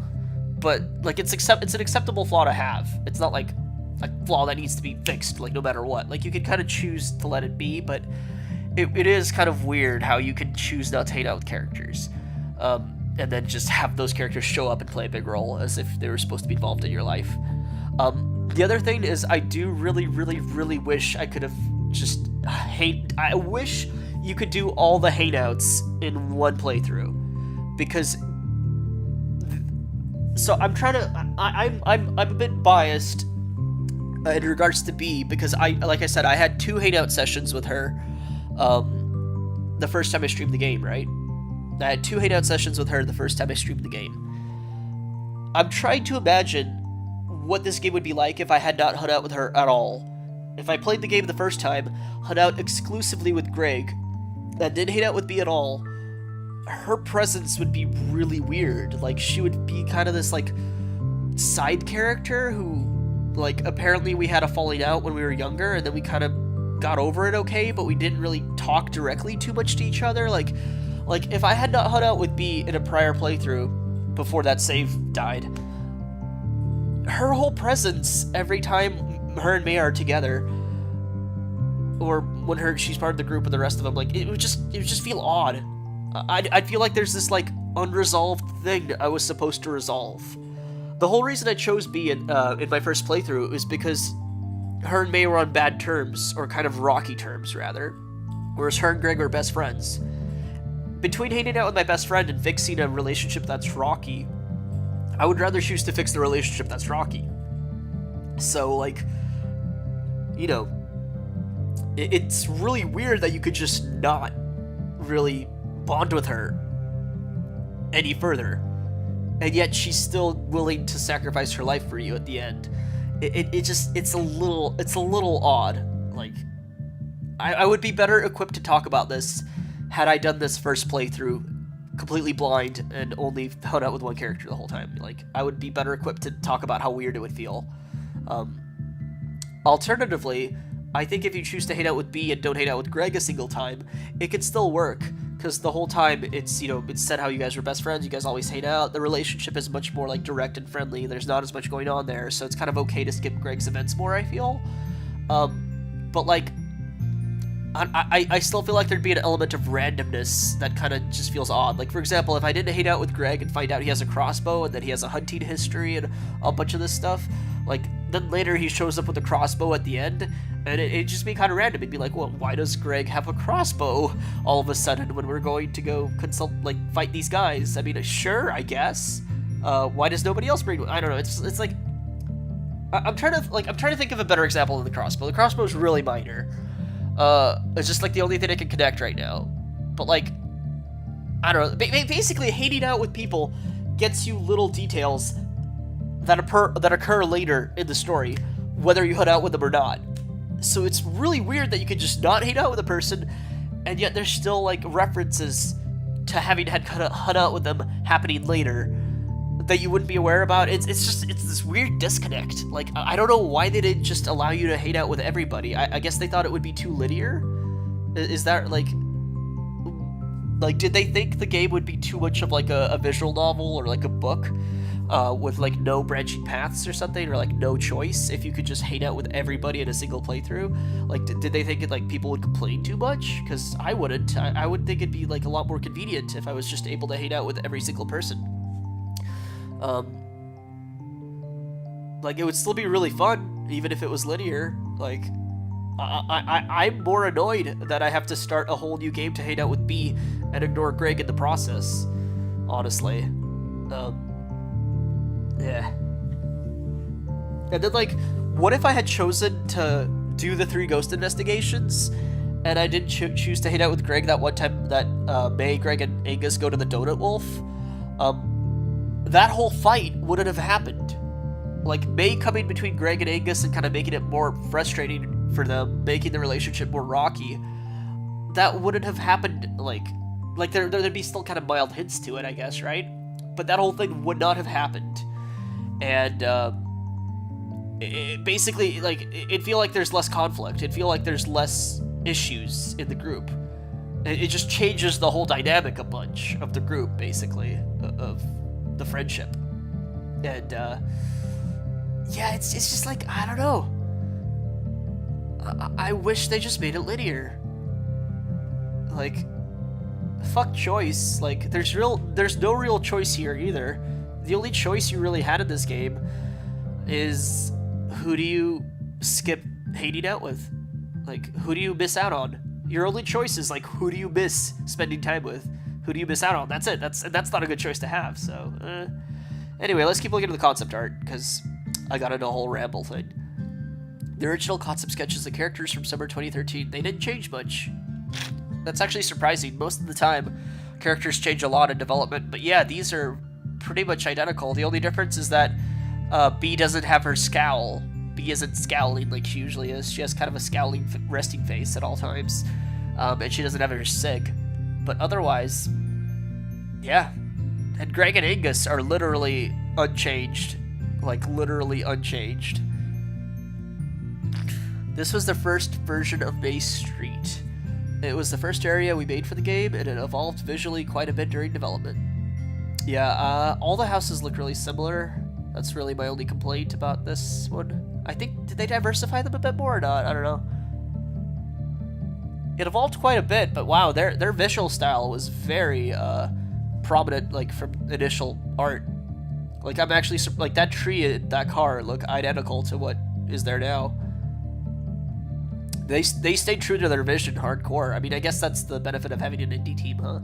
but, like, it's an acceptable flaw to have. It's not, like, a flaw that needs to be fixed, like, no matter what. Like, you can kind of choose to let it be, but it is kind of weird how you can choose not to hang out with characters, and then just have those characters show up and play a big role as if they were supposed to be involved in your life. The other thing is, I do really, really, really wish I could have just I wish you could do all the hangouts in one playthrough. Because, so I'm trying to, I'm a bit biased in regards to B, because like I said, I had 2 hangout sessions with her, the first time I streamed the game, right? I had 2 hangout sessions with her the first time I streamed the game. I'm trying to imagine what this game would be like if I had not hung out with her at all. If I played the game the first time, hung out exclusively with Greg, and didn't hang out with B at all, her presence would be really weird. Like, she would be kind of this, like, side character who, like, apparently we had a falling out when we were younger, and then we kind of got over it okay, but we didn't really talk directly too much to each other. Like, if I had not hung out with B in a prior playthrough, before that save died, her whole presence every time her and May are together, or when she's part of the group with the rest of them, like, it would just feel odd. I'd feel like there's this, like, unresolved thing I was supposed to resolve. The whole reason I chose B in my first playthrough is because her and May were on bad terms, or kind of rocky terms, rather, whereas her and Greg were best friends. Between hanging out with my best friend and fixing a relationship that's rocky, I would rather choose to fix the relationship that's rocky. So, like, you know, it's really weird that you could just not really bond with her any further, and yet she's still willing to sacrifice her life for you at the end. It's a little odd. Like, I would be better equipped to talk about this had I done this first playthrough completely blind and only hung out with one character the whole time. Like, I would be better equipped to talk about how weird it would feel. Alternatively, I think if you choose to hang out with B and don't hang out with Greg a single time, it could still work, because the whole time it's, you know, it's said how you guys were best friends, you guys always hang out, the relationship is much more, like, direct and friendly, there's not as much going on there, so it's kind of okay to skip Greg's events more, I feel. But, like, I still feel like there'd be an element of randomness that kind of just feels odd. Like, for example, if I didn't hang out with Greg and find out he has a crossbow and that he has a hunting history and a bunch of this stuff, like, then later he shows up with a crossbow at the end, and it'd just be kind of random. It'd be like, well, why does Greg have a crossbow all of a sudden when we're going to go fight these guys? I mean, sure, I guess. Why does nobody else bring? I don't know. It's like, I'm trying to think of a better example than the crossbow. The crossbow is really minor. It's just like the only thing I can connect right now. But like, I don't know. Basically, hanging out with people gets you little details that occur later in the story, whether you hang out with them or not. So it's really weird that you could just not hang out with a person, and yet there's still like references to having had hung out with them happening later that you wouldn't be aware about. It's this weird disconnect. Like, I don't know why they didn't just allow you to hang out with everybody. I guess they thought it would be too linear. Is that like did they think the game would be too much of like a visual novel or like a book with like no branching paths or something, or like no choice if you could just hang out with everybody in a single playthrough? Like, did they think like people would complain too much? Because I wouldn't. I would think it'd be like a lot more convenient if I was just able to hang out with every single person. Like, it would still be really fun, even if it was linear. Like, I'm more annoyed that I have to start a whole new game to hang out with B and ignore Greg in the process, honestly. Yeah. And then, like, what if I had chosen to do the 3 ghost investigations, and I didn't choose to hang out with Greg that one time that May, Greg, and Angus go to the Donut Wolf? That whole fight wouldn't have happened. Like, May coming between Greg and Angus and kind of making it more frustrating for them, making the relationship more rocky, that wouldn't have happened, like there'd be still kind of mild hints to it, I guess, right? But that whole thing would not have happened. And, basically, like, it'd feel like there's less conflict. It'd feel like there's less issues in the group. It just changes the whole dynamic a bunch of the group, basically, of the friendship. And, yeah, it's just like, I don't know. I wish they just made it linear. Like, fuck choice. Like, there's no real choice here either. The only choice you really had in this game is who do you skip hanging out with? Like, who do you miss out on? Your only choice is, like, who do you miss spending time with? Who do you miss out on? That's it. That's not a good choice to have, so... Anyway, let's keep looking at the concept art, because I got into a whole ramble thing. The original concept sketches the characters from summer 2013. They didn't change much. That's actually surprising. Most of the time, characters change a lot in development, but yeah, these are pretty much identical. The only difference is that B doesn't have her scowl. B isn't scowling like she usually is. She has kind of a scowling, resting face at all times, and she doesn't have her sig. But otherwise, yeah. And Greg and Angus are literally unchanged. Like, literally unchanged. This was the first version of Bay Street. It was the first area we made for the game, and it evolved visually quite a bit during development. Yeah, all the houses look really similar. That's really my only complaint about this one. I think, did they diversify them a bit more or not? I don't know. It evolved quite a bit, but wow, their visual style was very prominent, like, from initial art. Like, I'm actually, like, that tree and that car look identical to what is there now. They stayed true to their vision hardcore. I mean, I guess that's the benefit of having an indie team, huh?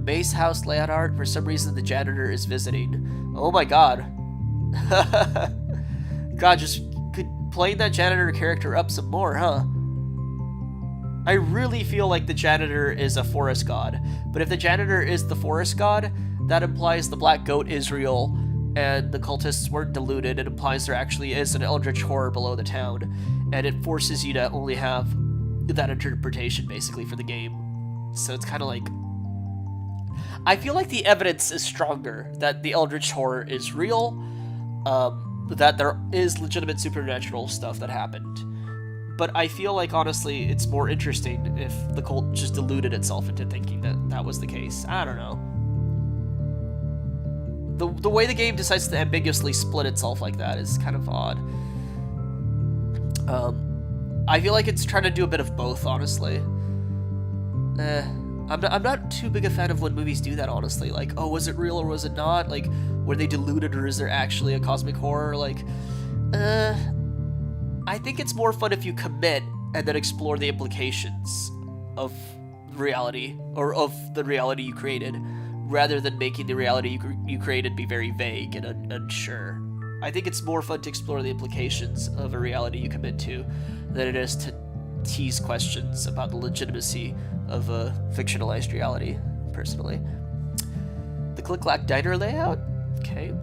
May's house layout art, for some reason the janitor is visiting. Oh my god. God, just playing that janitor character up some more, huh? I really feel like the janitor is a forest god, but if the janitor is the forest god, that implies the black goat is real, and the cultists weren't deluded. It implies there actually is an eldritch horror below the town, and it forces you to only have that interpretation, basically, for the game. So it's kind of like... I feel like the evidence is stronger that the eldritch horror is real, that there is legitimate supernatural stuff that happened. But I feel like, honestly, it's more interesting if the cult just deluded itself into thinking that that was the case. I don't know. The way the game decides to ambiguously split itself like that is kind of odd. I feel like it's trying to do a bit of both, honestly. I'm not too big a fan of when movies do that, honestly. Like, oh, was it real or was it not? Like, were they deluded or is there actually a cosmic horror? Like, I think it's more fun if you commit and then explore the implications of reality, or of the reality you created, rather than making the reality you created be very vague and unsure. I think it's more fun to explore the implications of a reality you commit to than it is to tease questions about the legitimacy of a fictionalized reality, personally. The Click-Clack Diner layout? Okay.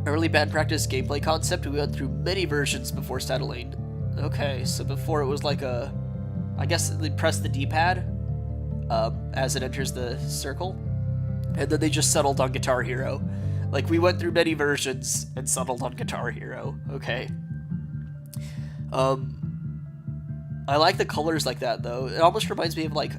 Early band practice gameplay concept, we went through many versions before settling. Okay, so before it was like a... I guess they press the D-pad as it enters the circle, and then they just settled on Guitar Hero. Like, we went through many versions and settled on Guitar Hero. Okay. I like the colors like that, though. It almost reminds me of, like,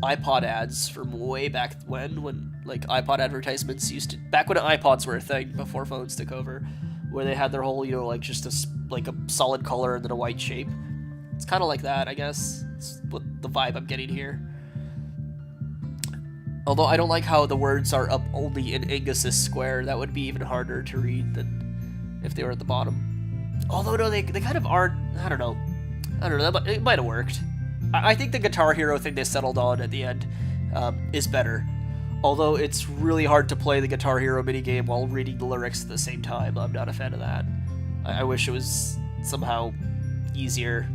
iPod ads from way back when, like, iPod advertisements used to... Back when iPods were a thing, before phones took over, where they had their whole, you know, like, just a solid color and then a white shape. It's kind of like that, I guess. It's what the vibe I'm getting here. Although I don't like how the words are up only in Angus's square. That would be even harder to read than if they were at the bottom. Although, no, they kind of aren't... I don't know, it might have worked. I think the Guitar Hero thing they settled on at the end is better. Although it's really hard to play the Guitar Hero minigame while reading the lyrics at the same time. I'm not a fan of that. I wish it was somehow easier.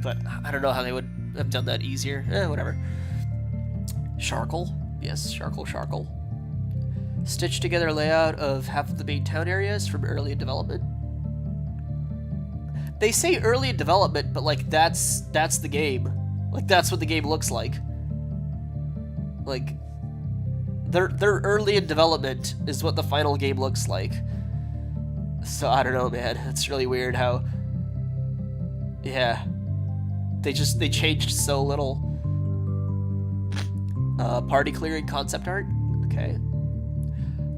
But I don't know how they would have done that easier. Whatever. Sharkle? Yes, Sharkle. Stitched together layout of half of the main town areas from early in development. They say early in development, but, like, that's the game. Like, that's what the game looks like. Like, they're early in development is what the final game looks like. So, I don't know, man. It's really weird how... Yeah. They changed so little. Party clearing concept art. Okay.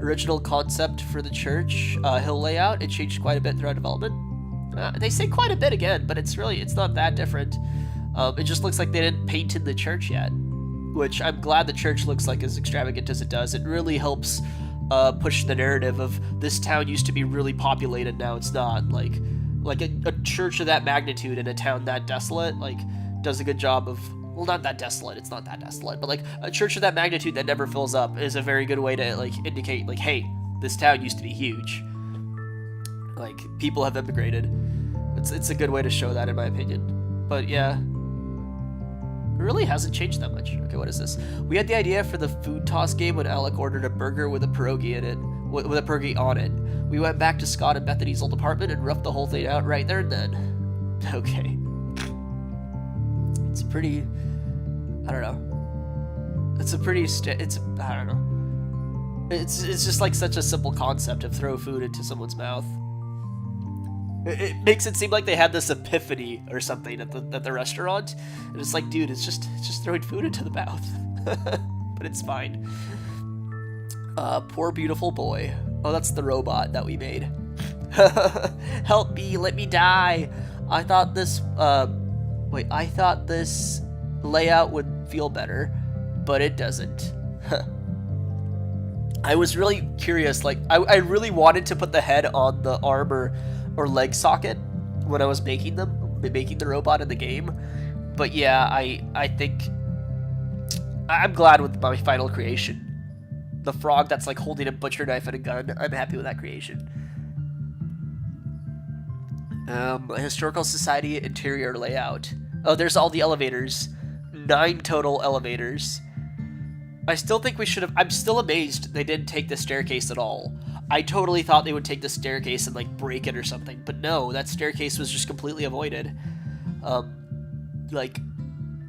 Original concept for the church. Hill layout. It changed quite a bit throughout development. They say quite a bit again, but it's not that different. It just looks like they didn't paint in the church yet, which I'm glad the church looks like as extravagant as it does. It really helps push the narrative of this town used to be really populated, now it's not. Like a church of that magnitude in a town that desolate, like, does a good job of... Well, not that desolate, it's not that desolate, but, like, a church of that magnitude that never fills up is a very good way to, like, indicate, like, hey, this town used to be huge. Like, people have immigrated. It's a good way to show that, in my opinion. But, yeah. It really hasn't changed that much. Okay, what is this? We had the idea for the food toss game when Alec ordered a burger with a pierogi in it. With a pierogi on it. We went back to Scott and Bethany's old apartment and roughed the whole thing out right there and then. Okay. It's pretty... I don't know. It's a pretty... I don't know. It's just like such a simple concept of throw food into someone's mouth. It makes it seem like they had this epiphany or something at the restaurant, and it's like, dude, it's just throwing food into the mouth. But it's fine. Poor beautiful boy. Oh, that's the robot that we made. Help me, let me die. I thought this layout would feel better, but it doesn't. I was really curious, like, I really wanted to put the head on the arm or leg socket when I was making the robot in the game. But yeah, I think I'm glad with my final creation. The frog that's like holding a butcher knife and a gun. I'm happy with that creation. Historical Society interior layout. Oh, there's all the elevators. 9 total elevators. I still think we should have... I'm still amazed they didn't take the staircase at all. I totally thought they would take the staircase and, like, break it or something. But no, that staircase was just completely avoided. Like,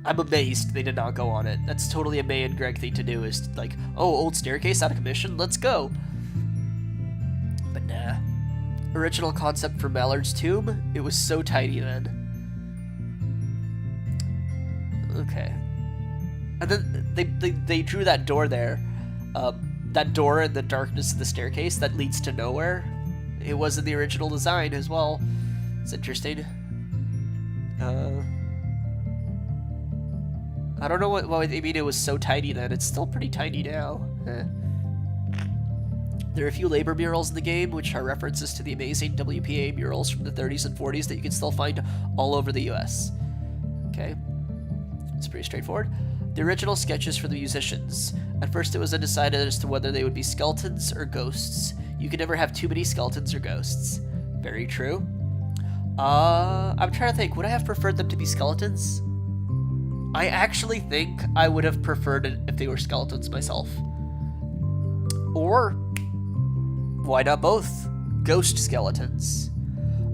I'm amazed they did not go on it. That's totally a May and Greg thing to do, is like, oh, old staircase out of commission? Let's go. But nah. Original concept for Mallard's tomb? It was so tiny then. Okay. And then they drew that door there. That door in the darkness of the staircase that leads to nowhere. It was in the original design as well. It's interesting. Uh, I don't know why they mean it was so tiny then. It's still pretty tiny now. There are a few labor murals in the game, which are references to the amazing WPA murals from the 30s and 40s that you can still find all over the US. Okay, it's pretty straightforward. The original sketches for the musicians. At first it was undecided as to whether they would be skeletons or ghosts. You could never have too many skeletons or ghosts. Very true. I'm trying to think, would I have preferred them to be skeletons? I actually think I would have preferred it if they were skeletons myself. Or, why not both? Ghost skeletons.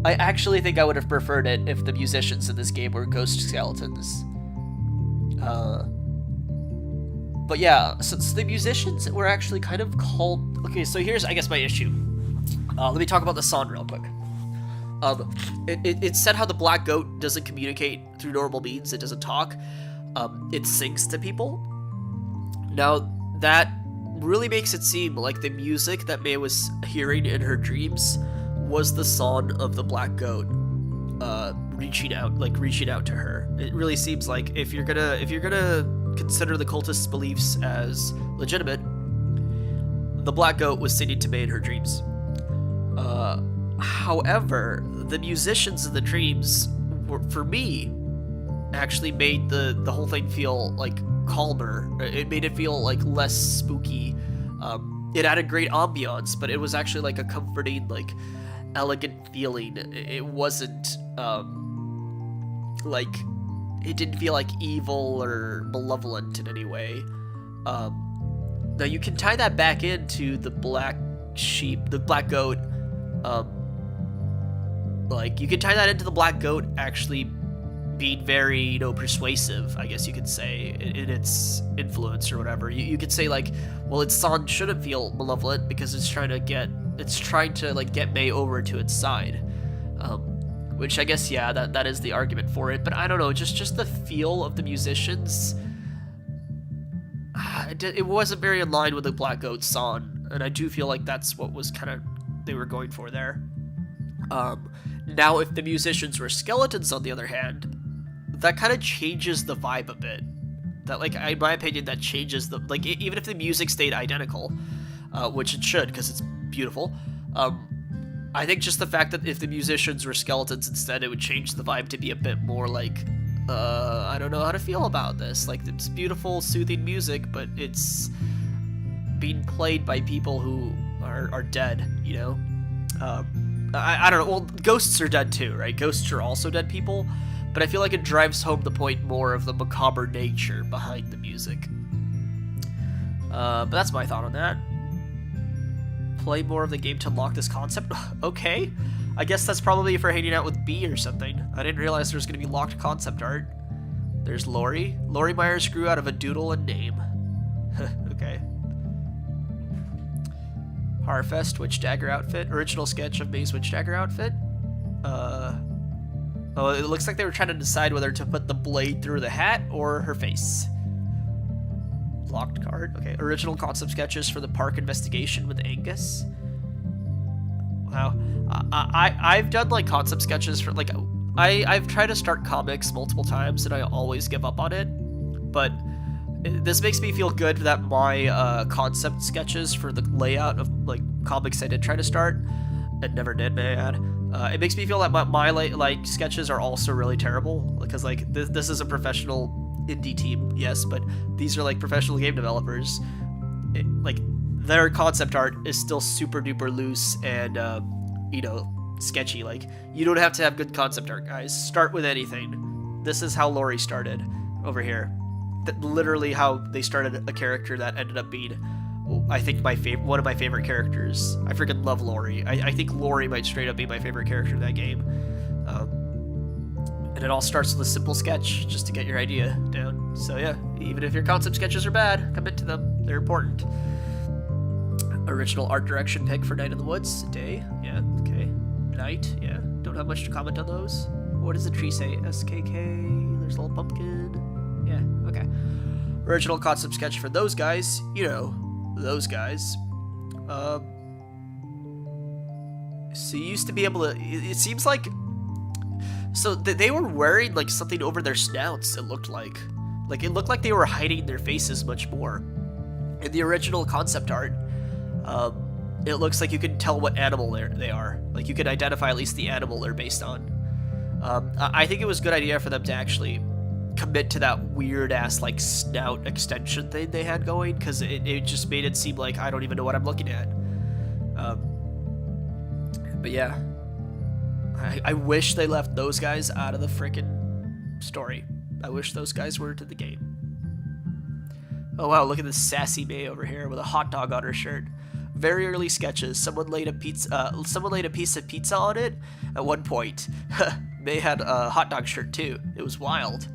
I actually think I would have preferred it if the musicians in this game were ghost skeletons. But yeah, since the musicians were actually kind of called... Okay, so here's, I guess, my issue. Let me talk about the song real quick. It said how the black goat doesn't communicate through normal means. It doesn't talk. It sings to people. Now, that really makes it seem like the music that May was hearing in her dreams was the song of the black goat reaching out to her. It really seems like if you're gonna consider the cultists' beliefs as legitimate, the black goat was singing to May in her dreams. However, the musicians in the dreams were, for me, actually made the whole thing feel like calmer. It made it feel like less spooky. It added great ambiance, but it was actually like a comforting, like elegant feeling. It wasn't like, it didn't feel like evil or malevolent in any way. Now you can tie that back into the black goat. Like, you can tie that into the black goat actually being very, persuasive, I guess you could say, in its influence or whatever. You could say, like, well, its song shouldn't feel malevolent because it's trying to get May over to its side. Which I guess, yeah, that is the argument for it. But I don't know, just the feel of the musicians, it wasn't very in line with the black goat's song, and I do feel like that's what was kind of they were going for there. Now, if the musicians were skeletons, on the other hand, that kind of changes the vibe a bit. That, like, in my opinion, that changes the, like, even if the music stayed identical, which it should, because it's beautiful, I think just the fact that if the musicians were skeletons instead, it would change the vibe to be a bit more like, I don't know how to feel about this. Like, it's beautiful, soothing music, but it's being played by people who are dead, you know? I don't know, well, ghosts are dead too, right? Ghosts are also dead people, but I feel like it drives home the point more of the macabre nature behind the music. But that's my thought on that. Play more of the game to unlock this concept? Okay. I guess that's probably for hanging out with B or something. I didn't realize there was going to be locked concept art. There's Lori. Lori Myers grew out of a doodle and name. Okay. Harfest Witch Dagger outfit. Original sketch of May's Witch Dagger outfit. Oh, it looks like they were trying to decide whether to put the blade through the hat or her face. Locked card. Okay. Original concept sketches for the park investigation with Angus. Wow. I've done, like, concept sketches for, like, I've tried to start comics multiple times and I always give up on it. But this makes me feel good that my concept sketches for the layout of, like, comics I did try to start and never did, may I add. It makes me feel that my like sketches are also really terrible, because, like, this is a professional indie team, yes, but these are, like, professional game developers. Like, their concept art is still super duper loose and sketchy. Like, you don't have to have good concept art, guys. Start with anything. This is how Lori started over here. Literally how they started a character that ended up being, I think, one of my favorite characters. I freaking love Lori. I think Lori might straight up be my favorite character in that game. And it all starts with a simple sketch, just to get your idea down. So yeah, even if your concept sketches are bad, commit to them. They're important. Original art direction pick for Night in the Woods. Day, yeah, okay. Night, yeah. Don't have much to comment on those. What does the tree say? SKK, there's a little pumpkin. Yeah, okay. Original concept sketch for those guys. You know, those guys. So you used to be able to... It seems like... So they were wearing like something over their snouts. It looked like it looked like they were hiding their faces much more. In the original concept art, it looks like you can tell what animal they are. Like you can identify at least the animal they're based on. I think it was a good idea for them to actually commit to that weird ass like snout extension thing they had going, because it just made it seem like I don't even know what I'm looking at. But yeah, I wish they left those guys out of the frickin' story. I wish those guys were into the game. Oh wow, look at this sassy May over here with a hot dog on her shirt. Very early sketches. Someone laid a piece of pizza on it at one point. May had a hot dog shirt too. It was wild.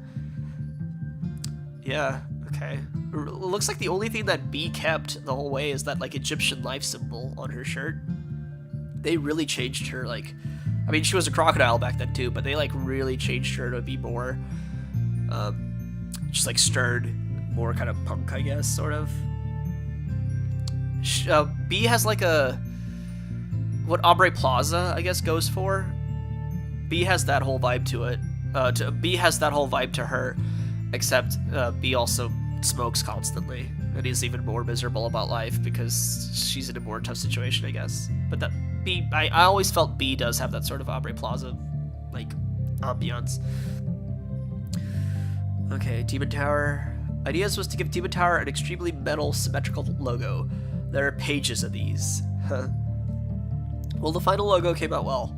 Yeah, okay. It looks like the only thing that Bee kept the whole way is that like Egyptian life symbol on her shirt. They really changed her, like, I mean, she was a crocodile back then too, but they like really changed her to be more, just like stern, more kind of punk, I guess, sort of. Bee has like what Aubrey Plaza, I guess, goes for. Bee has that whole vibe to it. Bee has that whole vibe to her, except Bee also smokes constantly and is even more miserable about life because she's in a more tough situation, I guess. But that Bee, I always felt Bee does have that sort of Aubrey Plaza like ambiance. Okay, Demon Tower. Ideas was to give Demon Tower an extremely metal symmetrical logo. There are pages of these. Well, the final logo came out well.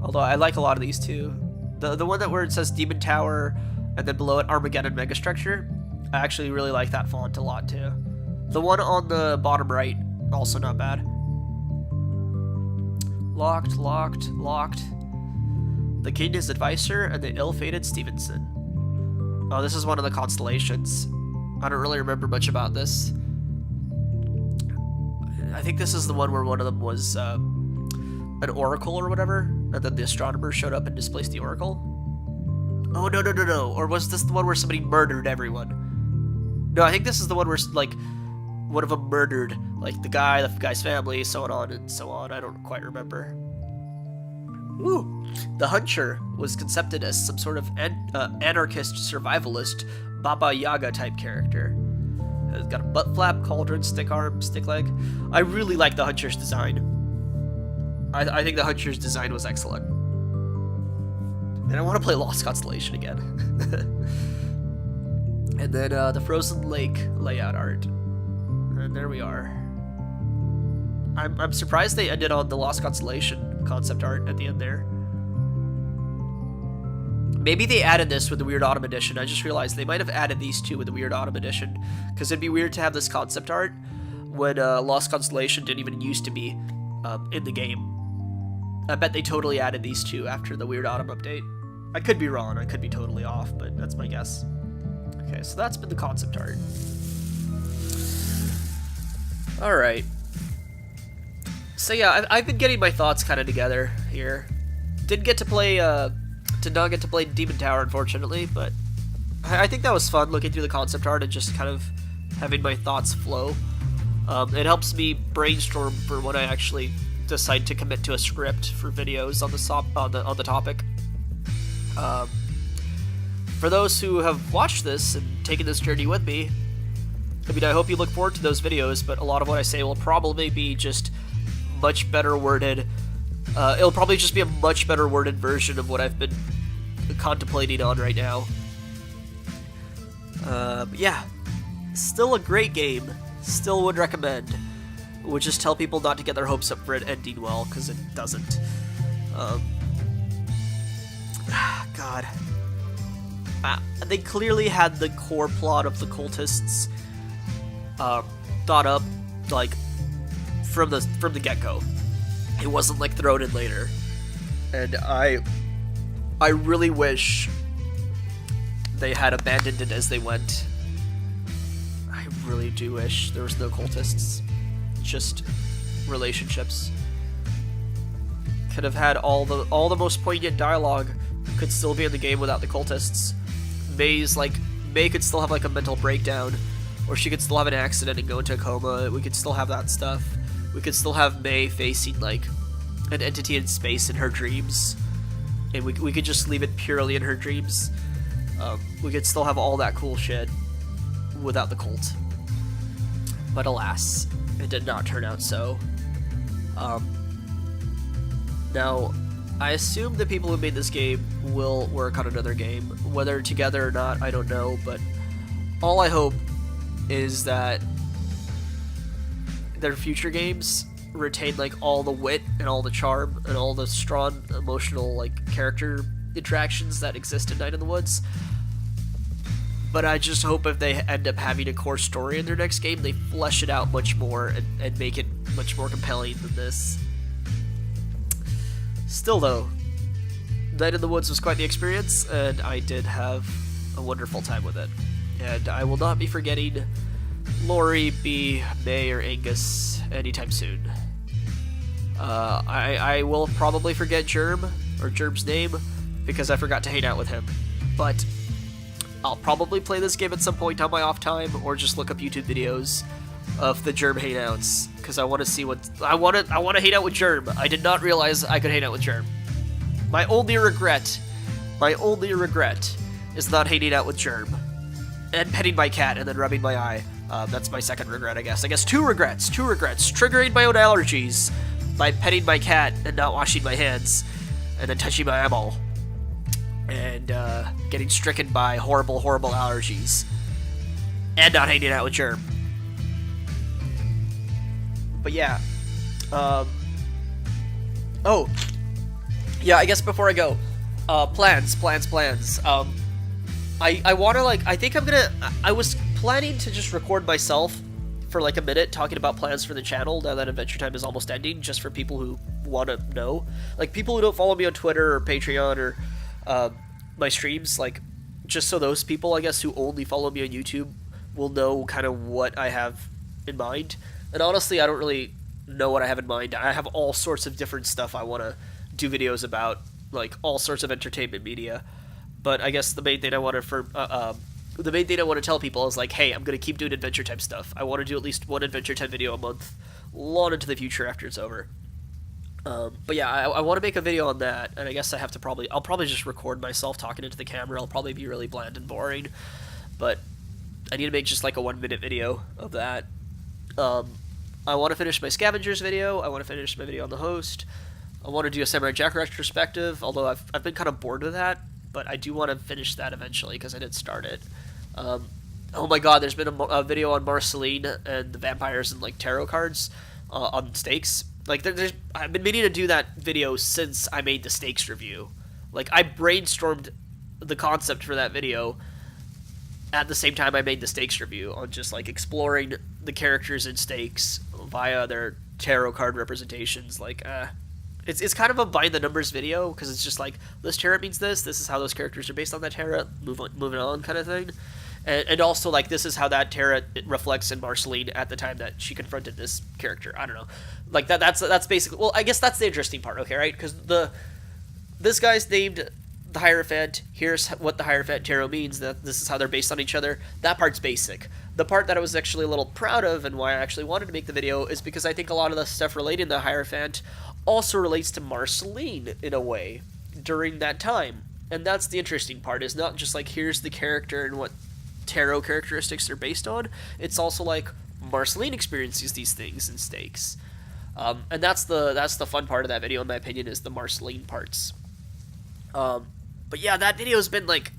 Although I like a lot of these too. The one where it says Demon Tower and then below it Armageddon Megastructure, I actually really like that font a lot too. The one on the bottom right, also not bad. Locked, locked, locked. The King, his advisor, and the ill-fated Stevenson. Oh, this is one of the constellations. I don't really remember much about this. I think this is the one where one of them was an oracle or whatever, and then the astronomer showed up and displaced the oracle. Oh, no. Or was this the one where somebody murdered everyone? No, I think this is the one where, like, one of them murdered, like, the guy's family, so on and so on. I don't quite remember. Ooh, the Hunter was concepted as some sort of anarchist survivalist Baba Yaga type character. It's got a butt flap, cauldron, stick arm, stick leg. I really like the Hunter's design. I think the Hunter's design was excellent. And I want to play Lost Constellation again. And then the Frozen Lake layout art. And there we are. I'm surprised they ended on the Lost Constellation concept art at the end there. Maybe they added this with the Weird Autumn Edition. I just realized they might have added these two with the Weird Autumn Edition, because it'd be weird to have this concept art when Lost Constellation didn't even used to be in the game. I bet they totally added these two after the Weird Autumn update. I could be wrong, I could be totally off, but that's my guess. Okay, so that's been the concept art. Alright. So yeah, I've been getting my thoughts kind of together here. Did not get to play Demon Tower, unfortunately, but I think that was fun, looking through the concept art and just kind of having my thoughts flow. It helps me brainstorm for when I actually decide to commit to a script for videos on the topic. For those who have watched this and taken this journey with me, I mean, I hope you look forward to those videos, but a lot of what I say will probably be just much better worded. It'll probably just be a much better worded version of what I've been contemplating on right now. But yeah, still a great game. Still would recommend. Would just tell people not to get their hopes up for it ending well, because it doesn't. God. They clearly had the core plot of the cultists thought up, like, from the get-go. It wasn't, like, thrown in later. And I really wish they had abandoned it as they went. I really do wish there was no cultists. Just relationships. Could have had all the most poignant dialogue could still be in the game without the cultists. May could still have like a mental breakdown, or she could still have an accident and go into a coma. We could still have that stuff. We could still have May facing like an entity in space in her dreams. and we could just leave it purely in her dreams. We could still have all that cool shit without the cult. But alas, it did not turn out so. Now, I assume the people who made this game will work on another game. Whether together or not, I don't know, but all I hope is that their future games retain like all the wit and all the charm and all the strong emotional like character interactions that exist in Night in the Woods. But I just hope if they end up having a core story in their next game, they flesh it out much more and make it much more compelling than this. Still though, Night in the Woods was quite the experience, and I did have a wonderful time with it. And I will not be forgetting Lori, B, May, or Angus anytime soon. I will probably forget Germ, or Germ's name, because I forgot to hang out with him. But I'll probably play this game at some point on my off time, or just look up YouTube videos of the Germ hangouts, because I want to see what I want to hang out with Germ. I did not realize I could hang out with Germ. My only regret is not hanging out with Germ and petting my cat and then rubbing my eye. That's my second regret, I guess. Two regrets. Triggering my own allergies by petting my cat and not washing my hands, and then touching my eyeball, and getting stricken by horrible allergies, and not hanging out with Germ. But yeah. Oh. Yeah, I guess before I go, plans. I want to, like, I was planning to just record myself for like a minute talking about plans for the channel now that Adventure Time is almost ending, just for people who want to know. Like, people who don't follow me on Twitter or Patreon or my streams, like, just so those people, I guess, who only follow me on YouTube will know kind of what I have in mind. And honestly, I don't really know what I have in mind. I have all sorts of different stuff I want to do videos about, like all sorts of entertainment media. But I guess the main thing I want to tell people is, like, hey, I'm gonna keep doing Adventure Time stuff. I want to do at least one Adventure Time video a month, long into the future after it's over. But yeah, I want to make a video on that, and I guess I'll probably just record myself talking into the camera. I'll probably be really bland and boring, but I need to make just like a 1-minute video of that. I want to finish my Scavengers video. I want to finish my video on the host. I want to do a Samurai Jack retrospective, although I've been kind of bored with that, but I do want to finish that eventually because I did start it. Oh my god, there's been a video on Marceline and the vampires and like tarot cards on stakes. Like, I've been meaning to do that video since I made the stakes review. Like, I brainstormed the concept for that video at the same time I made the stakes review on just like exploring the characters in stakes via their tarot card representations. Like, it's kind of a by the numbers video, because it's just like, this tarot means this is how those characters are based on that tarot, moving on kind of thing. And also, like, this is how that tarot reflects in Marceline at the time that she confronted this character. I don't know. Like, that's basically... Well, I guess that's the interesting part, okay, right? Because this guy's named the Hierophant. Here's what the Hierophant tarot means. That this is how they're based on each other. That part's basic. The part that I was actually a little proud of, and why I actually wanted to make the video, is because I think a lot of the stuff relating to the Hierophant also relates to Marceline, in a way, during that time. And that's the interesting part, is not just like, here's the character and what tarot characteristics they're based on. It's also like, Marceline experiences these things in stakes. And that's the fun part of that video, in my opinion, is the Marceline parts. But yeah, that video's been like...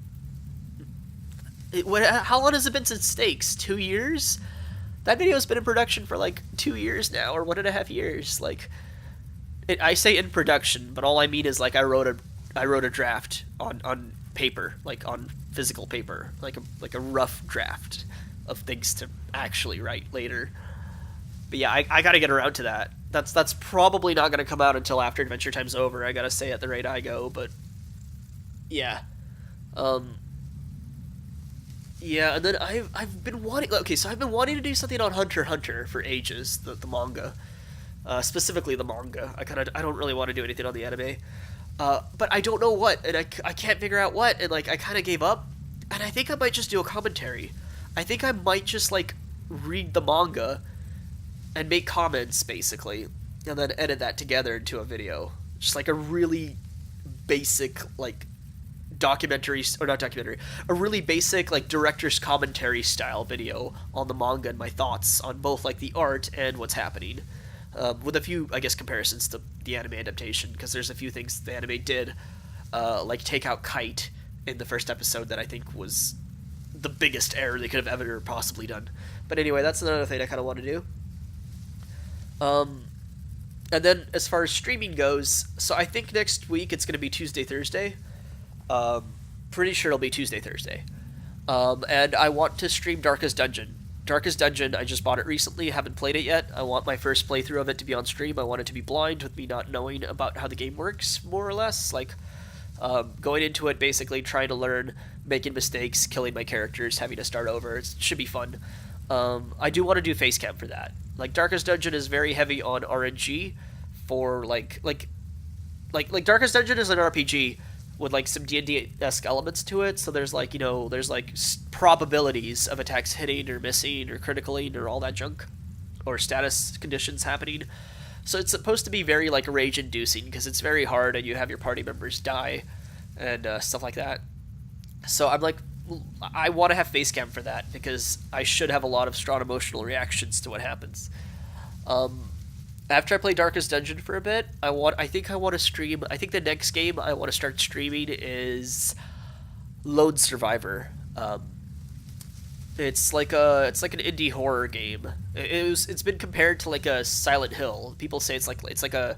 how long has it been since stakes? 2 years? That video's been in production for like 2 years now, or 1.5 years. Like, I say in production, but all I mean is, like, I wrote a draft on paper, like on physical paper, like a rough draft of things to actually write later. But yeah, I gotta get around to that. That's probably not gonna come out until after Adventure Time's over. I gotta say at the rate I go, but yeah, yeah. And then I've been wanting. Okay, so I've been wanting to do something on Hunter x Hunter for ages, the manga, specifically the manga. I don't really want to do anything on the anime. But I don't know what, and I can't figure out what, and like I kind of gave up, and I think I might just do a commentary. I think I might just like read the manga and make comments, basically, and then edit that together into a video. Just like a really basic like documentary, or not documentary, a really basic like director's commentary style video on the manga and my thoughts on both like the art and what's happening, with a few I guess comparisons to the anime adaptation, because there's a few things the anime did, like take out Kite in the first episode that I think was the biggest error they could have ever possibly done. But anyway, that's another thing I kind of want to do. And then as far as streaming goes, so I think next week it's going to be Tuesday, Thursday. Pretty sure it'll be Tuesday, Thursday. And I want to stream Darkest Dungeon. Darkest Dungeon, I just bought it recently, haven't played it yet. I want my first playthrough of it to be on stream. I want it to be blind, with me not knowing about how the game works, more or less. Like, going into it, basically trying to learn, making mistakes, killing my characters, having to start over. It should be fun. I do want to do face cam for that. Like, Darkest Dungeon is very heavy on RNG for, like Darkest Dungeon is an RPG with, like, some D&D-esque elements to it, so there's, like, there's, like, probabilities of attacks hitting or missing or critically or all that junk, or status conditions happening. So it's supposed to be very, like, rage-inducing, because it's very hard and you have your party members die and stuff like that. So I'm like, I want to have face cam for that, because I should have a lot of strong emotional reactions to what happens. After I play Darkest Dungeon for a bit, I think I want to stream. I think the next game I want to start streaming is Lone Survivor. It's like an indie horror game. It's been compared to like a Silent Hill. People say it's like a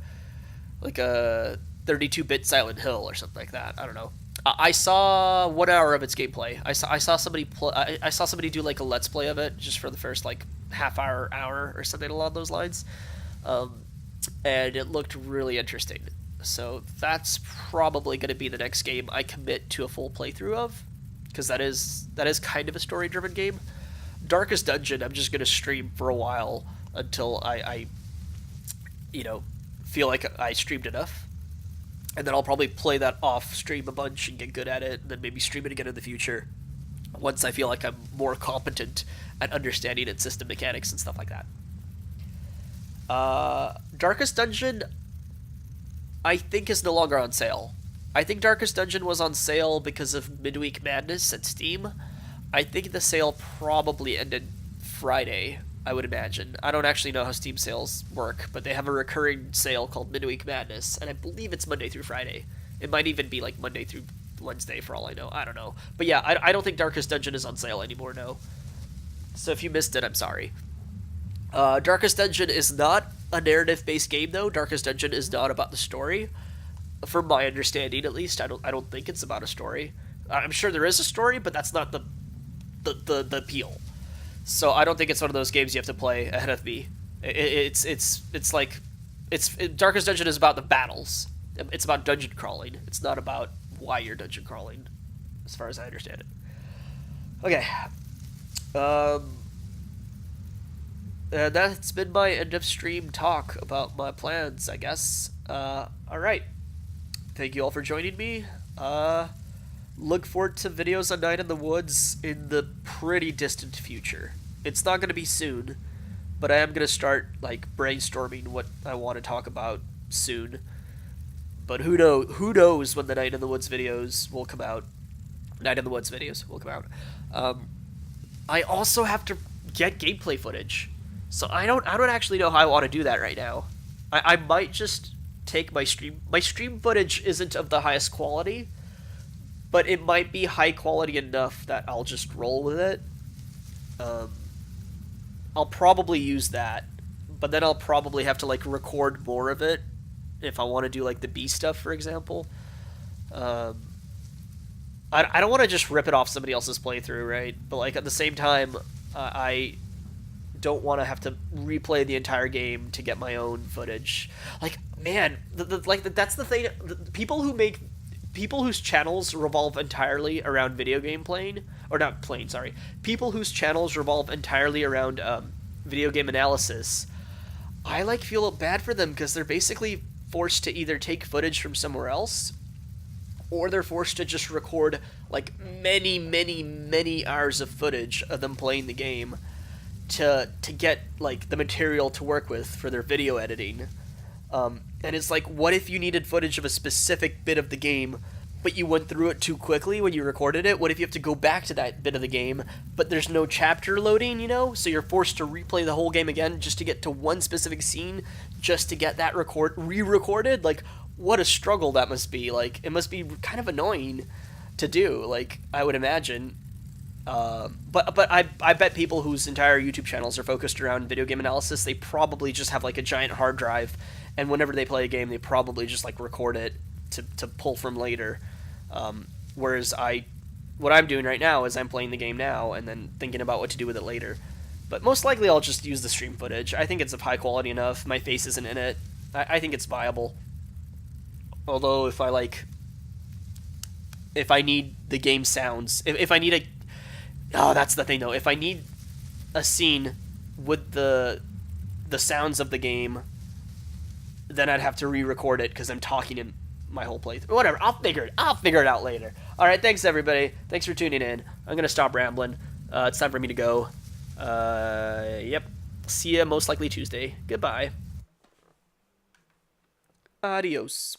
32-bit Silent Hill or something like that. I don't know. I saw 1 hour of its gameplay. I saw somebody do like a let's play of it just for the first like half hour or something along those lines, and it looked really interesting. So that's probably going to be the next game I commit to a full playthrough of, because that is kind of a story-driven game. Darkest Dungeon, I'm just going to stream for a while until I feel like I streamed enough. And then I'll probably play that off stream a bunch and get good at it, and then maybe stream it again in the future once I feel like I'm more competent at understanding its system mechanics and stuff like that. Darkest Dungeon, I think, is no longer on sale. I think Darkest Dungeon was on sale because of Midweek Madness at Steam. I think the sale probably ended Friday, I would imagine. I don't actually know how Steam sales work, but they have a recurring sale called Midweek Madness, and I believe it's Monday through Friday. It might even be like Monday through Wednesday for all I know. I don't know. But yeah, I don't think Darkest Dungeon is on sale anymore, no. So if you missed it, I'm sorry. Darkest Dungeon is not a narrative-based game, though. Darkest Dungeon is not about the story. From my understanding, at least, I don't think it's about a story. I'm sure there is a story, but that's not the appeal. So I don't think it's one of those games you have to play ahead of me. Darkest Dungeon is about the battles. It's about dungeon crawling. It's not about why you're dungeon crawling, as far as I understand it. Okay. That's been my end of stream talk about my plans, I guess. Alright. Thank you all for joining me. Look forward to videos on Night in the Woods in the pretty distant future. It's not going to be soon, but I am going to start like brainstorming what I want to talk about soon. But who knows when the Night in the Woods videos will come out. Night in the Woods videos will come out. I also have to get gameplay footage. So I don't actually know how I want to do that right now. I might just take my stream footage isn't of the highest quality, but it might be high quality enough that I'll just roll with it. I'll probably use that, but then I'll probably have to like record more of it if I want to do like the B stuff, for example. I don't want to just rip it off somebody else's playthrough, right? But like at the same time, I don't want to have to replay the entire game to get my own footage. Like, man, that's the thing. People whose channels revolve entirely around video game playing, or not playing, sorry. People whose channels revolve entirely around video game analysis, I like feel bad for them, because they're basically forced to either take footage from somewhere else, or they're forced to just record like many hours of footage of them playing the game to get like the material to work with for their video editing. And it's like, what if you needed footage of a specific bit of the game, but you went through it too quickly when you recorded it? What if you have to go back to that bit of the game, but there's no chapter loading, you know? So you're forced to replay the whole game again just to get to one specific scene, just to get that re-recorded? Like, what a struggle that must be. Like, it must be kind of annoying to do, like, I would imagine. But I bet people whose entire YouTube channels are focused around video game analysis, they probably just have like a giant hard drive, and whenever they play a game, they probably just like record it to pull from later. Whereas what I'm doing right now is I'm playing the game now and then thinking about what to do with it later. But most likely I'll just use the stream footage. I think it's of high quality enough. My face isn't in it. I think it's viable. Although if I need the game sounds, if I need a oh, that's the thing though. If I need a scene with the sounds of the game, then I'd have to re-record it because I'm talking in my whole playthrough. Whatever. I'll figure it out later. All right. Thanks everybody. Thanks for tuning in. I'm gonna stop rambling. It's time for me to go. Yep. See ya most likely Tuesday. Goodbye. Adios.